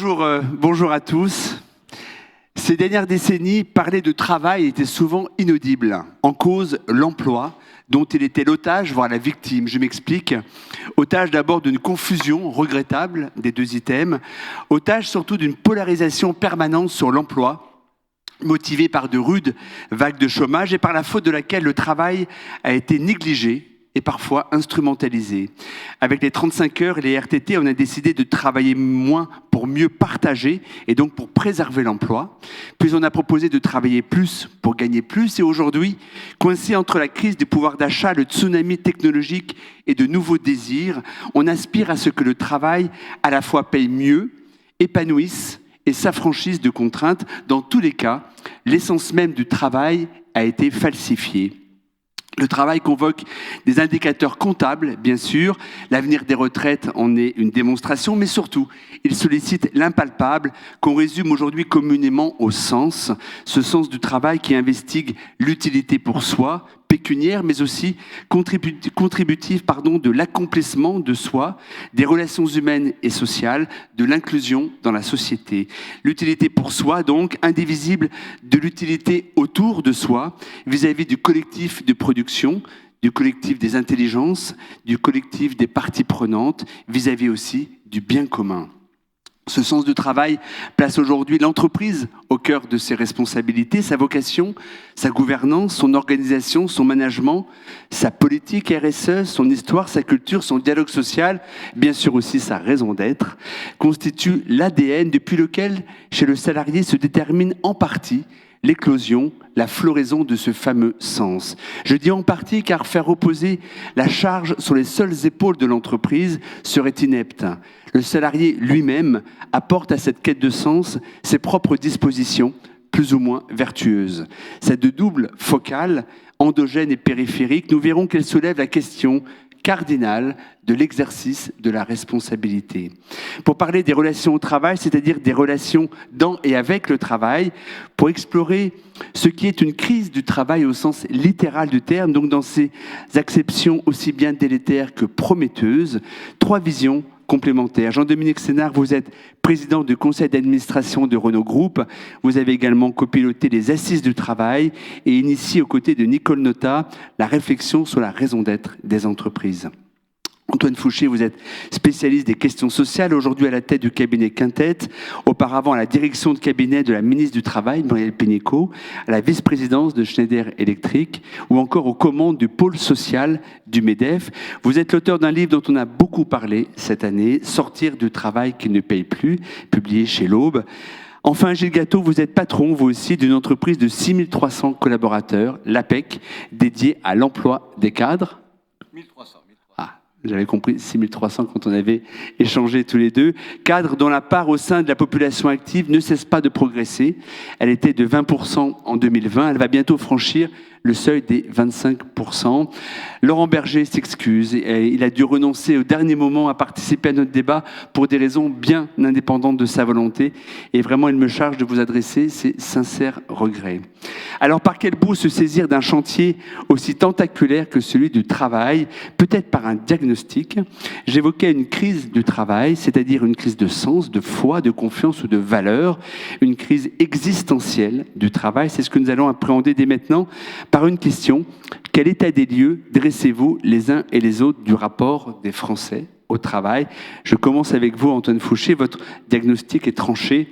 Bonjour à tous. Ces dernières décennies, parler de travail était souvent inaudible. En cause, l'emploi, dont il était l'otage, voire la victime. Je m'explique. Otage d'abord d'une confusion regrettable des deux items. Otage surtout d'une polarisation permanente sur l'emploi, motivée par de rudes vagues de chômage et par la faute de laquelle le travail a été négligé et parfois instrumentalisé. Avec les 35 heures et les RTT, on a décidé de travailler moins pour mieux partager et donc pour préserver l'emploi. Puis on a proposé de travailler plus pour gagner plus. Et aujourd'hui, coincé entre la crise du pouvoir d'achat, le tsunami technologique et de nouveaux désirs, on aspire à ce que le travail à la fois paye mieux, épanouisse et s'affranchisse de contraintes. Dans tous les cas, l'essence même du travail a été falsifiée. Le travail convoque des indicateurs comptables, bien sûr. L'avenir des retraites en est une démonstration, mais surtout, il sollicite l'impalpable qu'on résume aujourd'hui communément au sens. Ce sens du travail qui investigue l'utilité pour soi, pécuniaire, mais aussi contributive de l'accomplissement de soi, des relations humaines et sociales, de l'inclusion dans la société. L'utilité pour soi, donc, indivisible de l'utilité autour de soi, vis-à-vis du collectif de production, du collectif des intelligences, du collectif des parties prenantes, vis-à-vis aussi du bien commun. Ce sens du travail place aujourd'hui l'entreprise au cœur de ses responsabilités, sa vocation, sa gouvernance, son organisation, son management, sa politique RSE, son histoire, sa culture, son dialogue social, bien sûr aussi sa raison d'être, constituent l'ADN depuis lequel, chez le salarié, se détermine en partie l'éclosion, la floraison de ce fameux sens. Je dis en partie car faire reposer la charge sur les seules épaules de l'entreprise serait inepte. Le salarié lui-même apporte à cette quête de sens ses propres dispositions, plus ou moins vertueuses. Cette double focale, endogène et périphérique, nous verrons qu'elle soulève la question cardinale de l'exercice de la responsabilité. Pour parler des relations au travail, c'est-à-dire des relations dans et avec le travail, pour explorer ce qui est une crise du travail au sens littéral du terme, donc dans ses acceptions aussi bien délétères que prometteuses, trois visions complémentaires. Jean-Dominique Sénard, vous êtes président du conseil d'administration de Renault Group. Vous avez également copiloté les assises du travail et initié aux côtés de Nicole Notat la réflexion sur la raison d'être des entreprises. Antoine Fouché, vous êtes spécialiste des questions sociales, aujourd'hui à la tête du cabinet Quintet, auparavant à la direction de cabinet de la ministre du Travail, Muriel Pénicaud, à la vice-présidence de Schneider Electric, ou encore aux commandes du pôle social du MEDEF. Vous êtes l'auteur d'un livre dont on a beaucoup parlé cette année, « Sortir du travail qui ne paye plus », publié chez l'Aube. Enfin, Gilles Gâteau, vous êtes patron, vous aussi, d'une entreprise de 6300 collaborateurs, l'APEC, dédiée à l'emploi des cadres. 1300. J'avais compris 6300 quand on avait échangé tous les deux. Cadre dont la part au sein de la population active ne cesse pas de progresser. Elle était de 20% en 2020. Elle va bientôt franchir le seuil des 25%. Laurent Berger s'excuse. Il a dû renoncer au dernier moment à participer à notre débat pour des raisons bien indépendantes de sa volonté. Et vraiment, il me charge de vous adresser ses sincères regrets. Alors, par quel bout se saisir d'un chantier aussi tentaculaire que celui du travail? Peut-être par un diagnostic. J'évoquais une crise du travail, c'est-à-dire une crise de sens, de foi, de confiance ou de valeur. Une crise existentielle du travail. C'est ce que nous allons appréhender dès maintenant par une question. Quel état des lieux dressez-vous les uns et les autres du rapport des Français au travail? Je commence avec vous, Antoine Fouché. Votre diagnostic est tranché.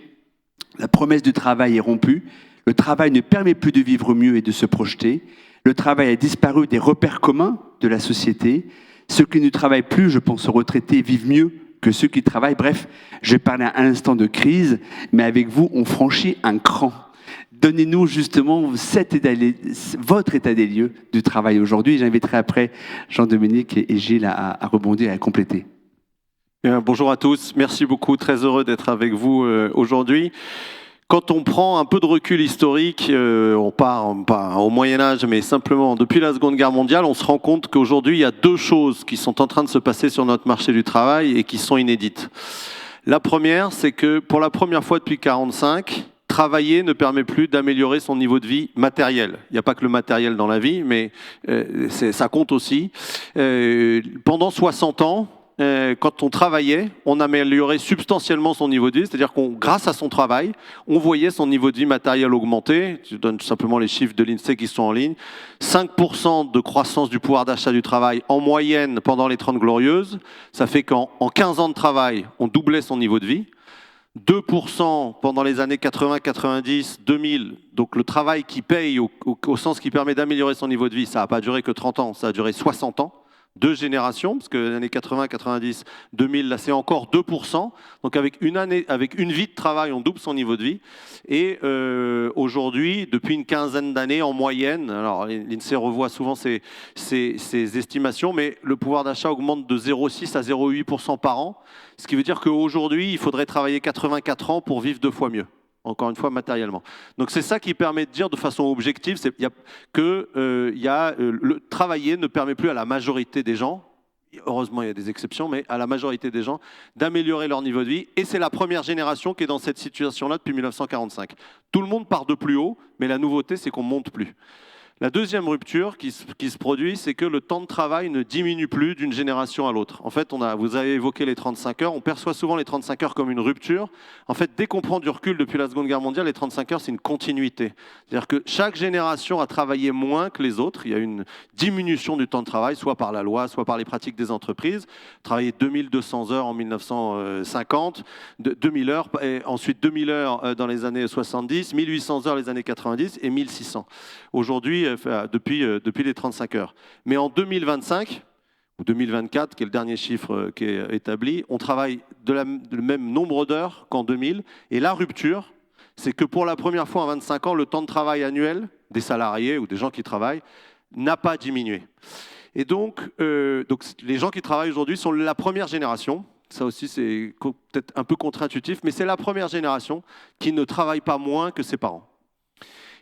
La promesse du travail est rompue. Le travail ne permet plus de vivre mieux et de se projeter. Le travail a disparu des repères communs de la société. Ceux qui ne travaillent plus, je pense aux retraités, vivent mieux que ceux qui travaillent. Bref, je parlais à l'instant de crise, mais avec vous, on franchit un cran. Donnez-nous justement votre état des lieux du travail aujourd'hui. J'inviterai après Jean-Dominique et Gilles à rebondir et à compléter. Bien, bonjour à tous, merci beaucoup, très heureux d'être avec vous aujourd'hui. Quand on prend un peu de recul historique, on part pas au Moyen-Âge, mais simplement depuis la Seconde Guerre mondiale, on se rend compte qu'aujourd'hui, il y a deux choses qui sont en train de se passer sur notre marché du travail et qui sont inédites. La première, c'est que pour la première fois depuis 1945, travailler ne permet plus d'améliorer son niveau de vie matériel. Il n'y a pas que le matériel dans la vie, mais ça compte aussi. Pendant 60 ans, quand on travaillait, on améliorait substantiellement son niveau de vie, c'est-à-dire qu'on, grâce à son travail, on voyait son niveau de vie matériel augmenter. Je donne tout simplement les chiffres de l'INSEE qui sont en ligne. 5% de croissance du pouvoir d'achat du travail en moyenne pendant les 30 glorieuses. Ça fait qu'en 15 ans de travail, on doublait son niveau de vie. 2% pendant les années 80, 90, 2000. Donc le travail qui paye au sens qui permet d'améliorer son niveau de vie, ça n'a pas duré que 30 ans, ça a duré 60 ans. 2 générations, parce que les années 80, 90, 2000, là c'est encore 2%. Donc avec une vie de travail, on double son niveau de vie. Et aujourd'hui, depuis une quinzaine d'années en moyenne, alors l'INSEE revoit souvent ses estimations, mais le pouvoir d'achat augmente de 0,6 à 0,8% par an. Ce qui veut dire qu'aujourd'hui, il faudrait travailler 84 ans pour vivre 2 fois mieux. Encore une fois, matériellement. Donc c'est ça qui permet de dire de façon objective que le travailler ne permet plus à la majorité des gens, heureusement il y a des exceptions, mais à la majorité des gens, d'améliorer leur niveau de vie. Et c'est la première génération qui est dans cette situation-là depuis 1945. Tout le monde part de plus haut, mais la nouveauté, c'est qu'on ne monte plus. La deuxième rupture qui se produit, c'est que le temps de travail ne diminue plus d'une génération à l'autre. En fait, vous avez évoqué les 35 heures, on perçoit souvent les 35 heures comme une rupture. En fait, dès qu'on prend du recul depuis la Seconde Guerre mondiale, les 35 heures, c'est une continuité. C'est-à-dire que chaque génération a travaillé moins que les autres. Il y a une diminution du temps de travail, soit par la loi, soit par les pratiques des entreprises. Travailler 2200 heures en 1950, 2000 heures, et ensuite 2000 heures dans les années 70, 1800 heures les années 90 et 1600. Aujourd'hui, depuis les 35 heures. Mais en 2025, ou 2024, qui est le dernier chiffre qui est établi, on travaille le même nombre d'heures qu'en 2000. Et la rupture, c'est que pour la première fois en 25 ans, le temps de travail annuel des salariés ou des gens qui travaillent n'a pas diminué. Et donc les gens qui travaillent aujourd'hui sont la première génération. Ça aussi, c'est peut-être un peu contre-intuitif, mais c'est la première génération qui ne travaille pas moins que ses parents.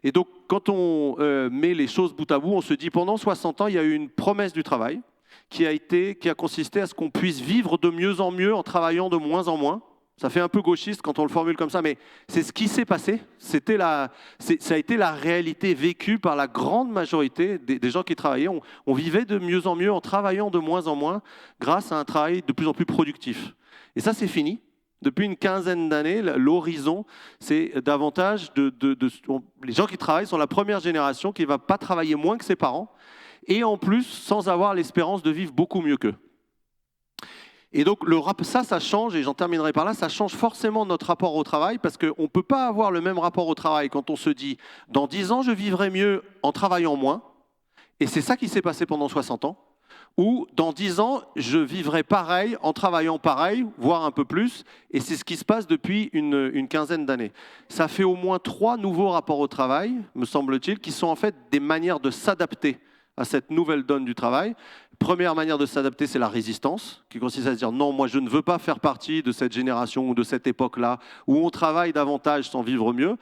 Et donc, quand on met les choses bout à bout, on se dit pendant 60 ans, il y a eu une promesse du travail qui a consisté à ce qu'on puisse vivre de mieux en mieux en travaillant de moins en moins. Ça fait un peu gauchiste quand on le formule comme ça, mais c'est ce qui s'est passé. Ça a été la réalité vécue par la grande majorité des gens qui travaillaient. On vivait de mieux en mieux en travaillant de moins en moins grâce à un travail de plus en plus productif. Et ça, c'est fini. Depuis une quinzaine d'années, l'horizon, c'est davantage les gens qui travaillent sont la première génération qui ne va pas travailler moins que ses parents et en plus sans avoir l'espérance de vivre beaucoup mieux qu'eux. Et donc ça change, et j'en terminerai par là, ça change forcément notre rapport au travail parce qu'on ne peut pas avoir le même rapport au travail quand on se dit « dans 10 ans, je vivrai mieux en travaillant moins » et c'est ça qui s'est passé pendant 60 ans. Ou dans 10 ans, je vivrai pareil, en travaillant pareil, voire un peu plus, et c'est ce qui se passe depuis une quinzaine d'années. Ça fait au moins 3 nouveaux rapports au travail, me semble-t-il, qui sont en fait des manières de s'adapter à cette nouvelle donne du travail. Première manière de s'adapter, c'est la résistance, qui consiste à se dire non, moi je ne veux pas faire partie de cette génération ou de cette époque-là, où on travaille davantage sans vivre mieux.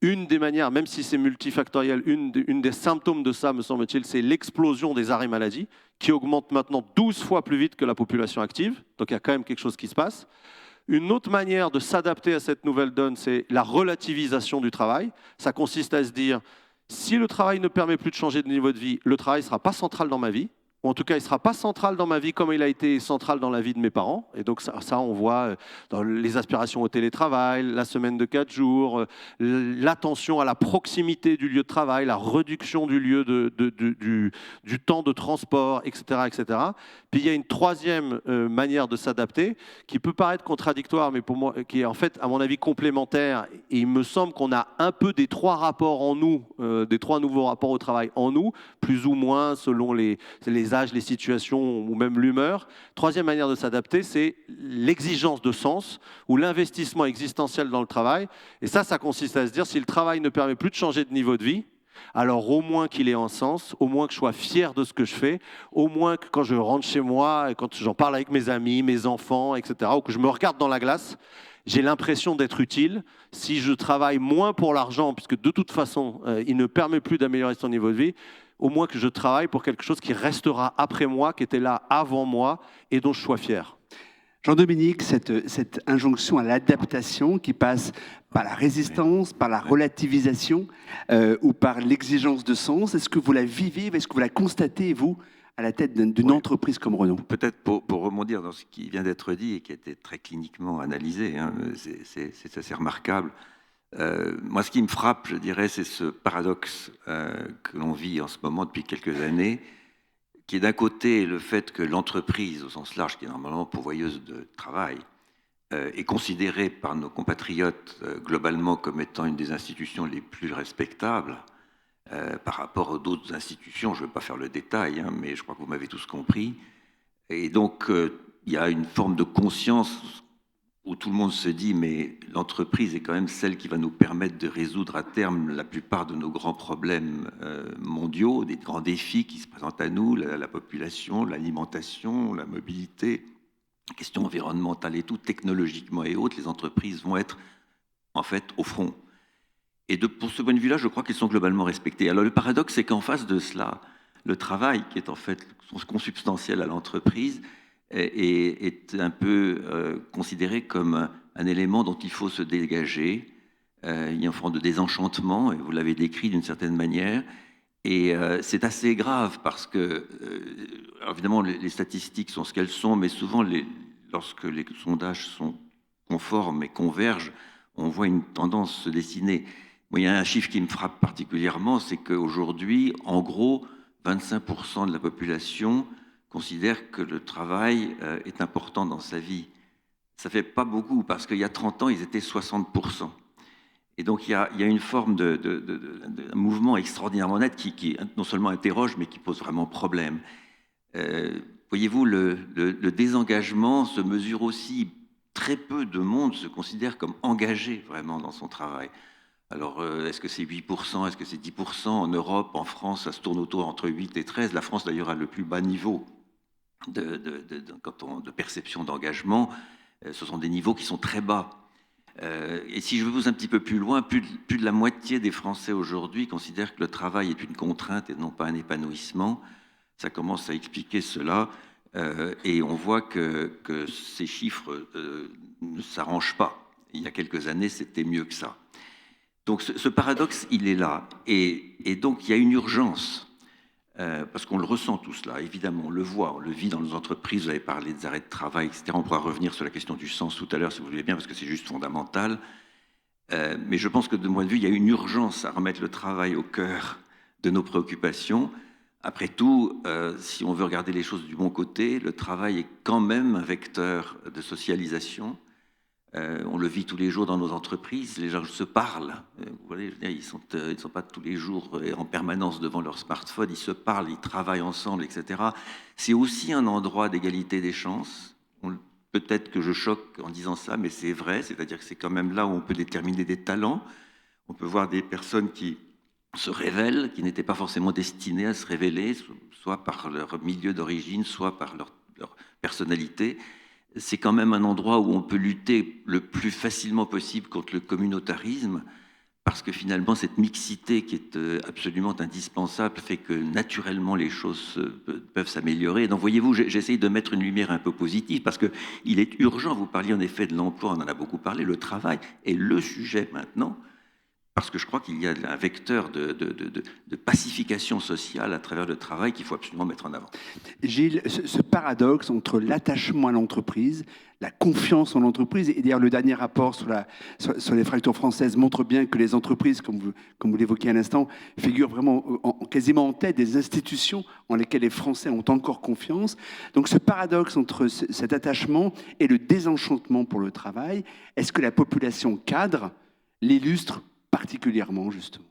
Une des manières, même si c'est multifactoriel, une des symptômes de ça, me semble-t-il, c'est l'explosion des arrêts maladie, qui augmente maintenant 12 fois plus vite que la population active. Donc il y a quand même quelque chose qui se passe. Une autre manière de s'adapter à cette nouvelle donne, c'est la relativisation du travail. Ça consiste à se dire, si le travail ne permet plus de changer de niveau de vie, le travail ne sera pas central dans ma vie. Ou en tout cas, il ne sera pas central dans ma vie comme il a été central dans la vie de mes parents. Et donc ça on voit dans les aspirations au télétravail, la semaine de 4 jours, l'attention à la proximité du lieu de travail, la réduction du lieu du temps de transport, etc., etc. Puis il y a une troisième manière de s'adapter qui peut paraître contradictoire, mais pour moi, qui est en fait, à mon avis, complémentaire. Et il me semble qu'on a un peu des 3 rapports en nous, des 3 nouveaux rapports au travail en nous, plus ou moins selon les âges, les situations ou même l'humeur. Troisième manière de s'adapter, c'est l'exigence de sens ou l'investissement existentiel dans le travail. Et ça consiste à se dire, si le travail ne permet plus de changer de niveau de vie, alors au moins qu'il ait un sens, au moins que je sois fier de ce que je fais, au moins que quand je rentre chez moi, et quand j'en parle avec mes amis, mes enfants, etc., ou que je me regarde dans la glace, j'ai l'impression d'être utile. Si je travaille moins pour l'argent, puisque de toute façon, il ne permet plus d'améliorer son niveau de vie, au moins que je travaille pour quelque chose qui restera après moi, qui était là avant moi, et dont je sois fier. Jean-Dominique, cette injonction à l'adaptation qui passe par la résistance, par la relativisation ou par l'exigence de sens, est-ce que vous la vivez, est-ce que vous la constatez, vous, à la tête d'une entreprise comme Renault? Peut-être pour rebondir dans ce qui vient d'être dit et qui a été très cliniquement analysé, hein, c'est assez remarquable. Moi, ce qui me frappe, je dirais, c'est ce paradoxe que l'on vit en ce moment depuis quelques années, qui est d'un côté le fait que l'entreprise, au sens large, qui est normalement pourvoyeuse de travail, est considérée par nos compatriotes globalement comme étant une des institutions les plus respectables par rapport aux d'autres institutions. Je ne vais pas faire le détail, hein, mais je crois que vous m'avez tous compris. Et donc, il y a une forme de conscience où tout le monde se dit, mais l'entreprise est quand même celle qui va nous permettre de résoudre à terme la plupart de nos grands problèmes mondiaux, des grands défis qui se présentent à nous, la population, l'alimentation, la mobilité, les questions environnementales et tout, technologiquement et autres, les entreprises vont être en fait au front. Et pour ce point de vue-là, je crois qu'ils sont globalement respectés. Alors le paradoxe, c'est qu'en face de cela, le travail, qui est en fait consubstantiel à l'entreprise, est un peu considéré comme un élément dont il faut se dégager. Il y a une forme de désenchantement, et vous l'avez décrit d'une certaine manière. Et c'est assez grave parce que, alors évidemment, les statistiques sont ce qu'elles sont, mais souvent, lorsque les sondages sont conformes et convergent, on voit une tendance se dessiner. Moi, il y a un chiffre qui me frappe particulièrement, c'est qu'aujourd'hui, en gros, 25% de la population considère que le travail est important dans sa vie. Ça fait pas beaucoup, parce qu'il y a 30 ans, ils étaient 60%. Et donc, il y a une forme de mouvement extraordinairement net qui non seulement interroge, mais qui pose vraiment problème. Voyez-vous, le désengagement se mesure aussi. Très peu de monde se considère comme engagé vraiment dans son travail. Alors, est-ce que c'est 8%, est-ce que c'est 10%? En Europe, en France, ça se tourne autour entre 8 et 13. La France, d'ailleurs, a le plus bas niveau de perception d'engagement. Ce sont des niveaux qui sont très bas. Et si je vous un petit peu plus loin, plus de la moitié des Français aujourd'hui considèrent que le travail est une contrainte et non pas un épanouissement. Ça commence à expliquer cela. Et on voit que ces chiffres ne s'arrangent pas. Il y a quelques années, c'était mieux que ça. Donc ce paradoxe, il est là. Et donc il y a une urgence, parce qu'on le ressent tout cela, évidemment, on le voit, on le vit dans nos entreprises, vous avez parlé des arrêts de travail, etc. On pourra revenir sur la question du sens tout à l'heure, si vous voulez bien, parce que c'est juste fondamental. Mais je pense que de mon point de vue, il y a une urgence à remettre le travail au cœur de nos préoccupations. Après tout, si on veut regarder les choses du bon côté, le travail est quand même un vecteur de socialisation. On le vit tous les jours dans nos entreprises, les gens se parlent. Vous voyez, ils ne sont pas tous les jours en permanence devant leur smartphone, ils se parlent, ils travaillent ensemble, etc. C'est aussi un endroit d'égalité des chances. Peut-être que je choque en disant ça, mais c'est vrai, c'est-à-dire que c'est quand même là où on peut déterminer des talents. On peut voir des personnes qui se révèlent, qui n'étaient pas forcément destinées à se révéler, soit par leur milieu d'origine, soit par leur personnalité. C'est quand même un endroit où on peut lutter le plus facilement possible contre le communautarisme, parce que finalement, cette mixité qui est absolument indispensable fait que naturellement les choses peuvent s'améliorer. Donc voyez-vous, j'essaye de mettre une lumière un peu positive, parce qu'il est urgent, vous parliez en effet de l'emploi, on en a beaucoup parlé, le travail est le sujet maintenant, parce que je crois qu'il y a un vecteur de pacification sociale à travers le travail qu'il faut absolument mettre en avant. Gilles, ce paradoxe entre l'attachement à l'entreprise, la confiance en l'entreprise, et d'ailleurs le dernier rapport sur les fractures françaises montre bien que les entreprises, comme vous l'évoquiez à l'instant, figurent vraiment quasiment en tête des institutions en lesquelles les Français ont encore confiance. Donc ce paradoxe entre cet attachement et le désenchantement pour le travail, est-ce que la population cadre l'illustre particulièrement, justement?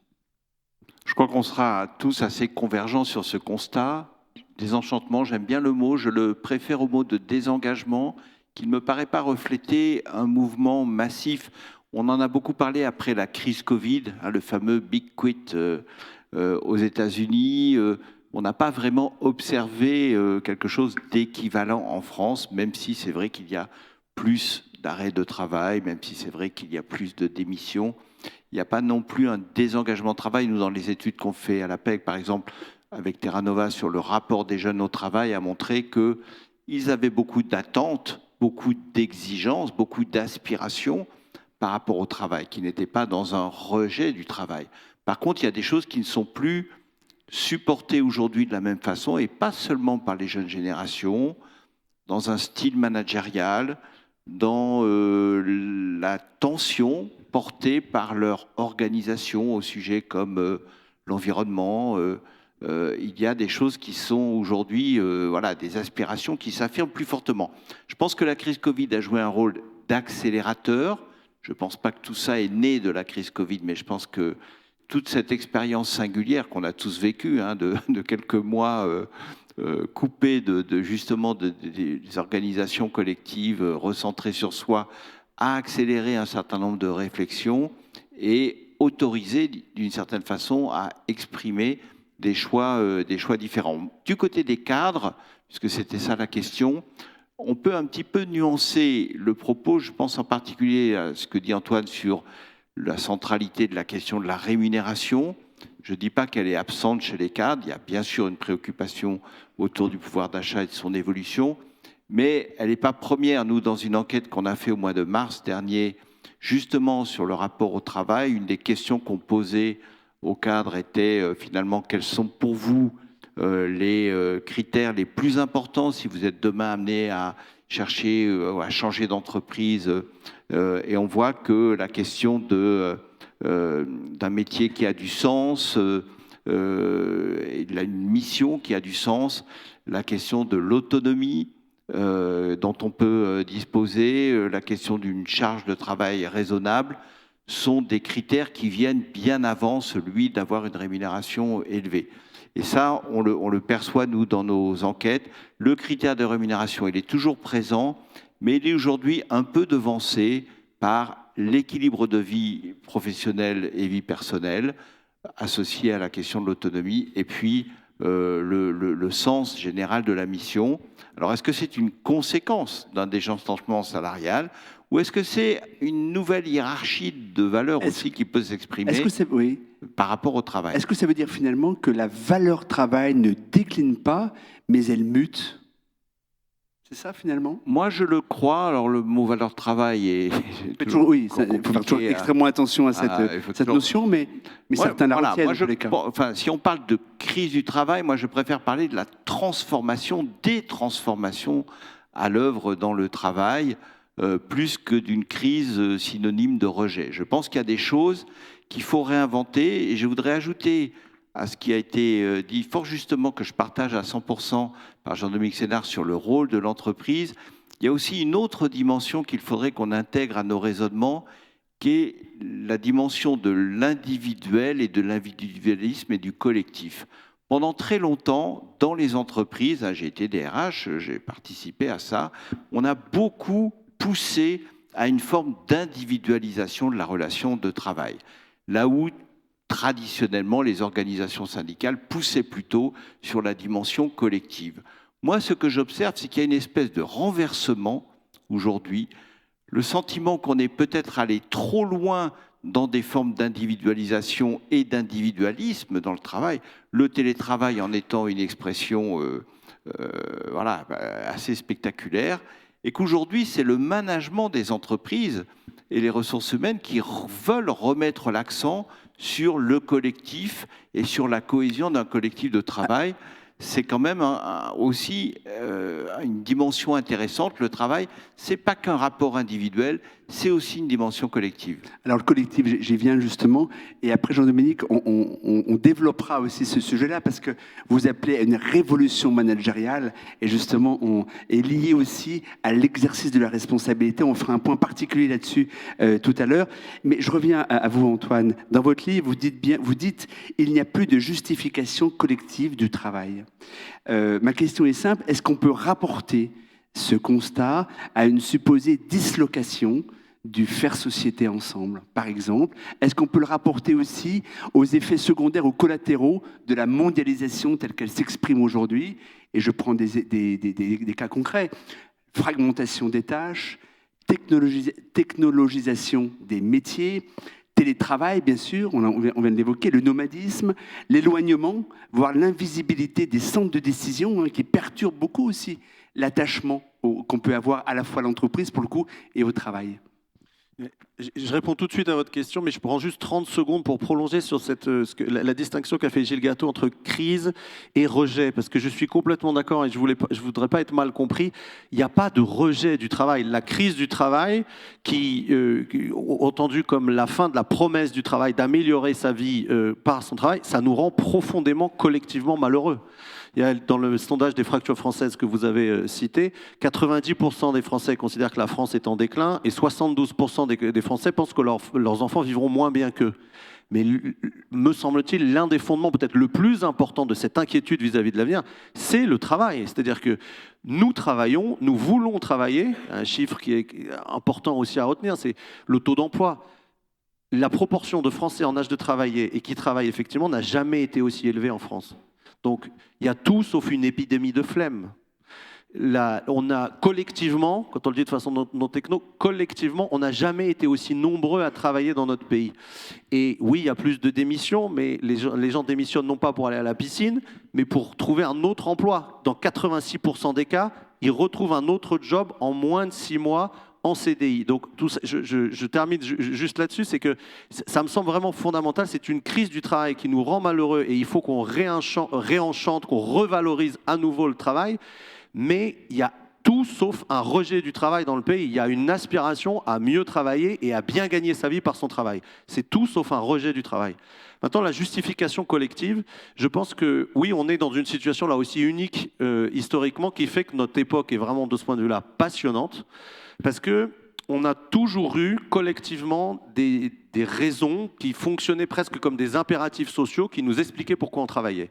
Je crois qu'on sera tous assez convergents sur ce constat. Désenchantement, j'aime bien le mot, je le préfère au mot de désengagement, qui ne me paraît pas refléter un mouvement massif. On en a beaucoup parlé après la crise Covid, le fameux Big Quit aux États-Unis. On n'a pas vraiment observé quelque chose d'équivalent en France, même si c'est vrai qu'il y a plus d'arrêts de travail, même si c'est vrai qu'il y a plus de démissions. Il n'y a pas non plus un désengagement de travail. Nous, dans les études qu'on fait à l'APEC, par exemple, avec Terra Nova sur le rapport des jeunes au travail, a montré qu'ils avaient beaucoup d'attentes, beaucoup d'exigences, beaucoup d'aspirations par rapport au travail, qui n'étaient pas dans un rejet du travail. Par contre, il y a des choses qui ne sont plus supportées aujourd'hui de la même façon, et pas seulement par les jeunes générations, dans un style managérial, dans la tension portée par leur organisation au sujet comme l'environnement. Il y a des choses qui sont aujourd'hui voilà, des aspirations qui s'affirment plus fortement. Je pense que la crise Covid a joué un rôle d'accélérateur. Je ne pense pas que tout ça est né de la crise Covid, mais je pense que toute cette expérience singulière qu'on a tous vécue, hein, de quelques mois coupés justement des organisations collectives recentrées sur soi, a accéléré un certain nombre de réflexions et autorisé d'une certaine façon à exprimer des choix différents. Du côté des cadres, puisque c'était ça la question, on peut un petit peu nuancer le propos. Je pense en particulier à ce que dit Antoine sur la centralité de la question de la rémunération. Je ne dis pas qu'elle est absente chez les cadres. Il y a bien sûr une préoccupation autour du pouvoir d'achat et de son évolution, mais elle n'est pas première. Nous, dans une enquête qu'on a faite au mois de mars dernier, justement sur le rapport au travail, une des questions qu'on posait aux cadres était finalement quels sont pour vous les critères les plus importants si vous êtes demain amené à chercher, à changer d'entreprise. Et on voit que la question d'un métier qui a du sens, une mission qui a du sens, la question de l'autonomie dont on peut disposer, la question d'une charge de travail raisonnable, sont des critères qui viennent bien avant celui d'avoir une rémunération élevée. Et ça, on le perçoit, nous, dans nos enquêtes. Le critère de rémunération, il est toujours présent, mais il est aujourd'hui un peu devancé par l'équilibre de vie professionnelle et vie personnelle, associé à la question de l'autonomie, et puis le sens général de la mission. Alors, est-ce que c'est une conséquence d'un désenchantement salarial, ou est-ce que c'est une nouvelle hiérarchie de valeurs aussi qui peut s'exprimer par rapport au travail? Est-ce que ça veut dire finalement que la valeur travail ne décline pas, mais elle mute? C'est ça finalement? Moi, je le crois. Alors, le mot valeur travail est toujours, oui, il faut faire toujours extrêmement attention à cette notion, mais certains la retiennent dans tous les cas. Enfin, si on parle de crise du travail, moi, je préfère parler de la transformation, des transformations à l'œuvre dans le travail, plus que d'une crise synonyme de rejet. Je pense qu'il y a des choses qu'il faut réinventer, et je voudrais ajouter à ce qui a été dit fort justement, que je partage à 100% par Jean-Dominique Sénard sur le rôle de l'entreprise. Il y a aussi une autre dimension qu'il faudrait qu'on intègre à nos raisonnements, qui est la dimension de l'individuel et de l'individualisme et du collectif. Pendant très longtemps, dans les entreprises, j'ai été DRH, j'ai participé à ça, on a beaucoup poussé à une forme d'individualisation de la relation de travail. Là où traditionnellement, les organisations syndicales poussaient plutôt sur la dimension collective. Moi, ce que j'observe, c'est qu'il y a une espèce de renversement aujourd'hui, le sentiment qu'on est peut-être allé trop loin dans des formes d'individualisation et d'individualisme dans le travail, le télétravail en étant une expression voilà, assez spectaculaire, et qu'aujourd'hui, c'est le management des entreprises et les ressources humaines qui veulent remettre l'accent sur le collectif et sur la cohésion d'un collectif de travail. C'est quand même aussi une dimension intéressante. Le travail, c'est pas qu'un rapport individuel, c'est aussi une dimension collective. Alors le collectif, j'y viens justement, et après Jean-Dominique, on développera aussi ce sujet-là, parce que vous appelez à une révolution managériale, et justement, on est lié aussi à l'exercice de la responsabilité. On fera un point particulier là-dessus tout à l'heure. Mais je reviens à vous, Antoine. Dans votre livre, vous dites il n'y a plus de justification collective du travail. Ma question est simple, est-ce qu'on peut rapporter ce constat à une supposée dislocation du faire société ensemble, par exemple? Est-ce qu'on peut le rapporter aussi aux effets secondaires, aux collatéraux de la mondialisation telle qu'elle s'exprime aujourd'hui? Et je prends des cas concrets. Fragmentation des tâches, technologisation des métiers, télétravail, bien sûr, on vient de l'évoquer, le nomadisme, l'éloignement, voire l'invisibilité des centres de décision, qui perturbent beaucoup aussi l'attachement qu'on peut avoir à la fois à l'entreprise, pour le coup, et au travail. Je réponds tout de suite à votre question, mais je prends juste 30 secondes pour prolonger sur la distinction qu'a fait Gilles Gâteau entre crise et rejet, parce que je suis complètement d'accord et je ne voudrais pas être mal compris. Il n'y a pas de rejet du travail. La crise du travail, entendue comme la fin de la promesse du travail, d'améliorer sa vie par son travail, ça nous rend profondément, collectivement malheureux. Il y a, dans le sondage des fractures françaises que vous avez cité, 90% des Français considèrent que la France est en déclin et 72% des Français pensent que leurs enfants vivront moins bien qu'eux. Mais me semble-t-il, l'un des fondements peut-être le plus important de cette inquiétude vis-à-vis de l'avenir, c'est le travail. C'est-à-dire que nous travaillons, nous voulons travailler. Un chiffre qui est important aussi à retenir, c'est le taux d'emploi. La proportion de Français en âge de travailler et qui travaillent effectivement n'a jamais été aussi élevée en France. Donc, il y a tout sauf une épidémie de flemme. Là, on a collectivement, quand on le dit de façon non techno, collectivement, on n'a jamais été aussi nombreux à travailler dans notre pays. Et oui, il y a plus de démissions, mais les gens démissionnent non pas pour aller à la piscine, mais pour trouver un autre emploi. Dans 86% des cas, ils retrouvent un autre job en moins de 6 mois en CDI. Donc, tout ça, je termine juste là-dessus, c'est que ça me semble vraiment fondamental. C'est une crise du travail qui nous rend malheureux et il faut qu'on réenchante, qu'on revalorise à nouveau le travail. Mais il y a tout sauf un rejet du travail dans le pays. Il y a une aspiration à mieux travailler et à bien gagner sa vie par son travail. C'est tout sauf un rejet du travail. Maintenant, la justification collective, je pense que oui, on est dans une situation là aussi unique historiquement qui fait que notre époque est vraiment de ce point de vue-là passionnante. Parce qu'on a toujours eu collectivement des raisons qui fonctionnaient presque comme des impératifs sociaux qui nous expliquaient pourquoi on travaillait.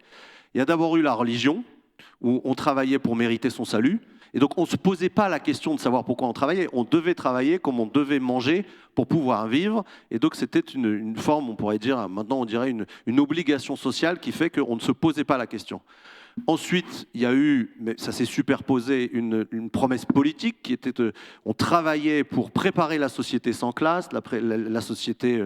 Il y a d'abord eu la religion, où on travaillait pour mériter son salut. Et donc on ne se posait pas la question de savoir pourquoi on travaillait. On devait travailler comme on devait manger pour pouvoir vivre. Et donc c'était une forme, on pourrait dire, maintenant on dirait une obligation sociale qui fait qu'on ne se posait pas la question. Ensuite, il y a eu, mais ça s'est superposé, une promesse politique qui était on travaillait pour préparer la société sans classe, la société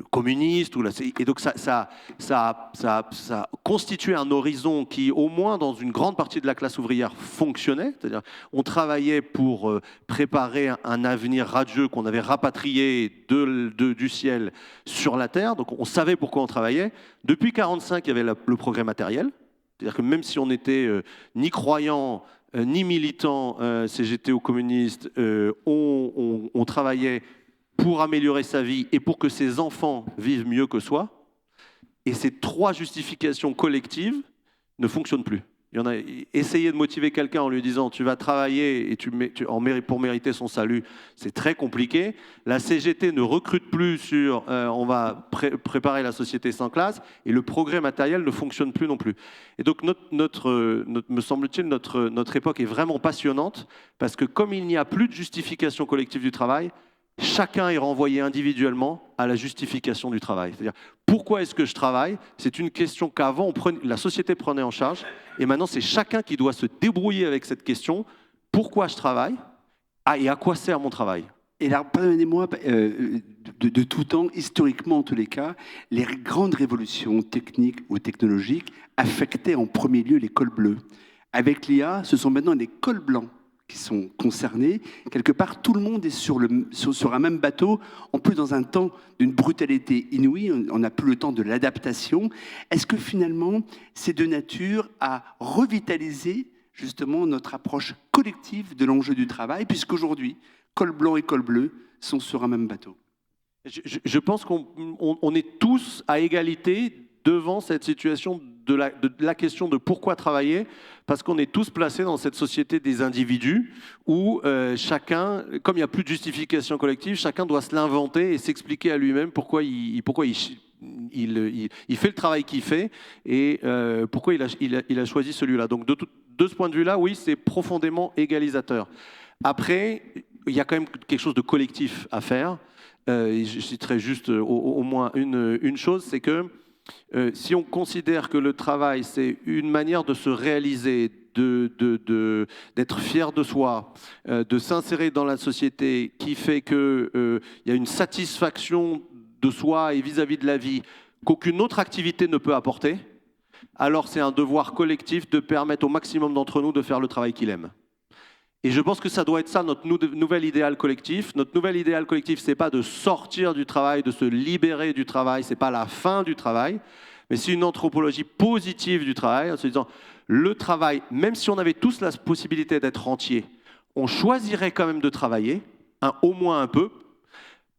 communiste. Et donc ça a constitué un horizon qui, au moins dans une grande partie de la classe ouvrière, fonctionnait. C'est-à-dire on travaillait pour préparer un avenir radieux qu'on avait rapatrié du ciel sur la terre. Donc on savait pourquoi on travaillait. Depuis 1945, il y avait le progrès matériel. C'est-à-dire que même si on n'était ni croyant, ni militant CGT ou communiste, on travaillait pour améliorer sa vie et pour que ses enfants vivent mieux que soi. Et ces 3 justifications collectives ne fonctionnent plus. Il y en a, essayer de motiver quelqu'un en lui disant tu vas travailler et pour mériter son salut, c'est très compliqué. La CGT ne recrute plus sur on va préparer la société sans classe et le progrès matériel ne fonctionne plus non plus. Et donc me semble-t-il, notre époque est vraiment passionnante parce que comme il n'y a plus de justification collective du travail, chacun est renvoyé individuellement à la justification du travail. C'est-à-dire, pourquoi est-ce que je travaille? C'est une question qu'avant, la société prenait en charge, et maintenant, c'est chacun qui doit se débrouiller avec cette question. Pourquoi je travaille? Et à quoi sert mon travail? Et là, pardonnez-moi, de tout temps, historiquement en tous les cas, les grandes révolutions techniques ou technologiques affectaient en premier lieu les cols bleus. Avec l'IA, ce sont maintenant les cols blancs qui sont concernés. Quelque part, tout le monde est sur un même bateau, en plus dans un temps d'une brutalité inouïe, on n'a plus le temps de l'adaptation. Est-ce que finalement, c'est de nature à revitaliser justement notre approche collective de l'enjeu du travail, puisqu'aujourd'hui, col blanc et col bleu sont sur un même bateau? Je pense qu'on est tous à égalité devant cette situation de la question de pourquoi travailler, parce qu'on est tous placés dans cette société des individus où chacun, comme il n'y a plus de justification collective, chacun doit se l'inventer et s'expliquer à lui-même pourquoi il fait le travail qu'il fait et pourquoi il a choisi celui-là. Donc de ce point de vue-là, oui, c'est profondément égalisateur. Après, il y a quand même quelque chose de collectif à faire. Je citerai juste au moins une chose, c'est que si on considère que le travail, c'est une manière de se réaliser, d'être fier de soi, de s'insérer dans la société, qui fait qu'il y a une satisfaction de soi et vis-à-vis de la vie qu'aucune autre activité ne peut apporter, alors c'est un devoir collectif de permettre au maximum d'entre nous de faire le travail qu'il aime. Et je pense que ça doit être ça, notre nouvel idéal collectif. Notre nouvel idéal collectif, ce n'est pas de sortir du travail, de se libérer du travail, ce n'est pas la fin du travail, mais c'est une anthropologie positive du travail, en se disant, le travail, même si on avait tous la possibilité d'être entier, on choisirait quand même de travailler, au moins un peu,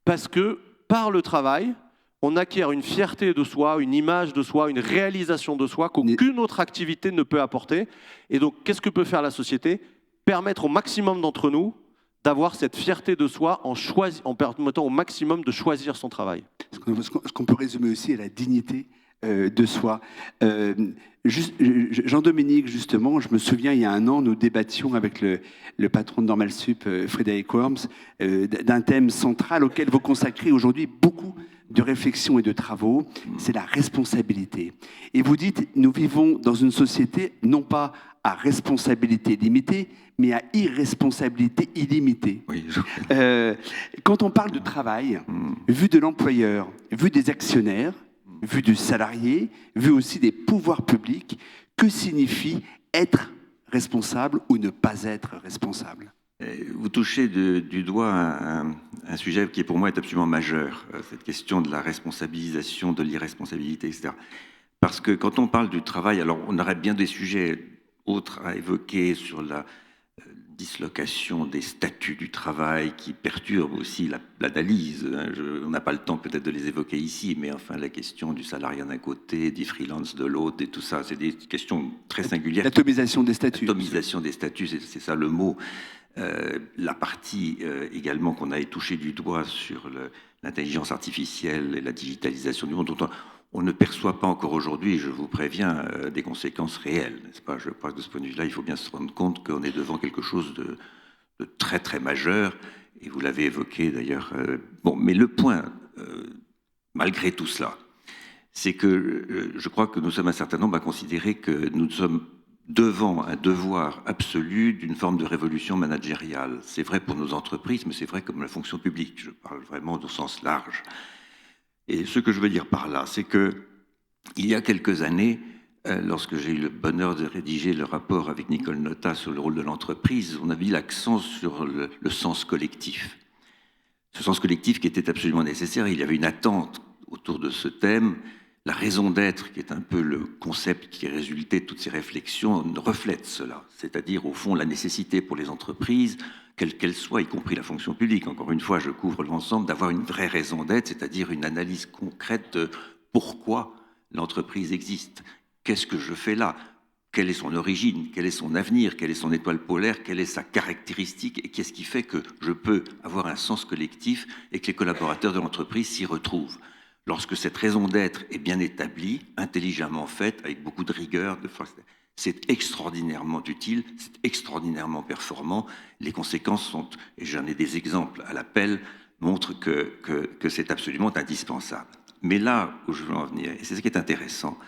parce que par le travail, on acquiert une fierté de soi, une image de soi, une réalisation de soi qu'aucune autre activité ne peut apporter. Et donc, qu'est-ce que peut faire la société ? Permettre au maximum d'entre nous d'avoir cette fierté de soi en permettant au maximum de choisir son travail. Ce qu'on peut résumer aussi à la dignité de soi. Jean-Dominique, justement, je me souviens, il y a un an, nous débattions avec le patron de Normal Sup, Frédéric Worms, d'un thème central auquel vous consacrez aujourd'hui beaucoup de réflexion et de travaux, c'est la responsabilité. Et vous dites, nous vivons dans une société non pas à responsabilité limitée, mais à irresponsabilité illimitée. Oui. Quand on parle de travail, vu de l'employeur, vu des actionnaires, vu du salarié, vu aussi des pouvoirs publics, que signifie être responsable ou ne pas être responsable ? Vous touchez du doigt un sujet qui pour moi est absolument majeur, cette question de la responsabilisation, de l'irresponsabilité, etc. Parce que quand on parle du travail, alors on aurait bien des sujets autres à évoquer sur la dislocation des statuts du travail qui perturbe aussi l'analyse. On n'a pas le temps peut-être de les évoquer ici, mais enfin la question du salariat d'un côté, du freelance de l'autre et tout ça, c'est des questions très singulières. L'atomisation des statuts. L'atomisation des statuts, c'est ça le mot. La partie également qu'on a touché du doigt sur l'intelligence artificielle et la digitalisation du monde, dont on ne perçoit pas encore aujourd'hui, je vous préviens, des conséquences réelles, n'est-ce pas ? Je crois que de ce point de vue-là, il faut bien se rendre compte qu'on est devant quelque chose de très très majeur, et vous l'avez évoqué d'ailleurs. Bon, mais le point, malgré tout cela, c'est que je crois que nous sommes un certain nombre à considérer que nous sommes devant un devoir absolu d'une forme de révolution managériale. C'est vrai pour nos entreprises, mais c'est vrai comme la fonction publique. Je parle vraiment au sens large. Et ce que je veux dire par là, c'est que il y a quelques années, lorsque j'ai eu le bonheur de rédiger le rapport avec Nicole Notat sur le rôle de l'entreprise, on a mis l'accent sur le sens collectif. Ce sens collectif qui était absolument nécessaire. Il y avait une attente autour de ce thème. La raison d'être, qui est un peu le concept qui est résulté de toutes ces réflexions, reflète cela. C'est-à-dire, au fond, la nécessité pour les entreprises, quelle qu'elle soit, y compris la fonction publique, encore une fois, je couvre l'ensemble, d'avoir une vraie raison d'être, c'est-à-dire une analyse concrète de pourquoi l'entreprise existe. Qu'est-ce que je fais là ? Quelle est son origine ? Quel est son avenir ? Quelle est son étoile polaire ? Quelle est sa caractéristique ? Et qu'est-ce qui fait que je peux avoir un sens collectif et que les collaborateurs de l'entreprise s'y retrouvent ? Lorsque cette raison d'être est bien établie, intelligemment faite, avec beaucoup de rigueur, c'est extraordinairement utile, c'est extraordinairement performant. Les conséquences sont, et j'en ai des exemples à l'appel, montrent que c'est absolument indispensable. Mais là où je veux en venir, et c'est ce qui est intéressant,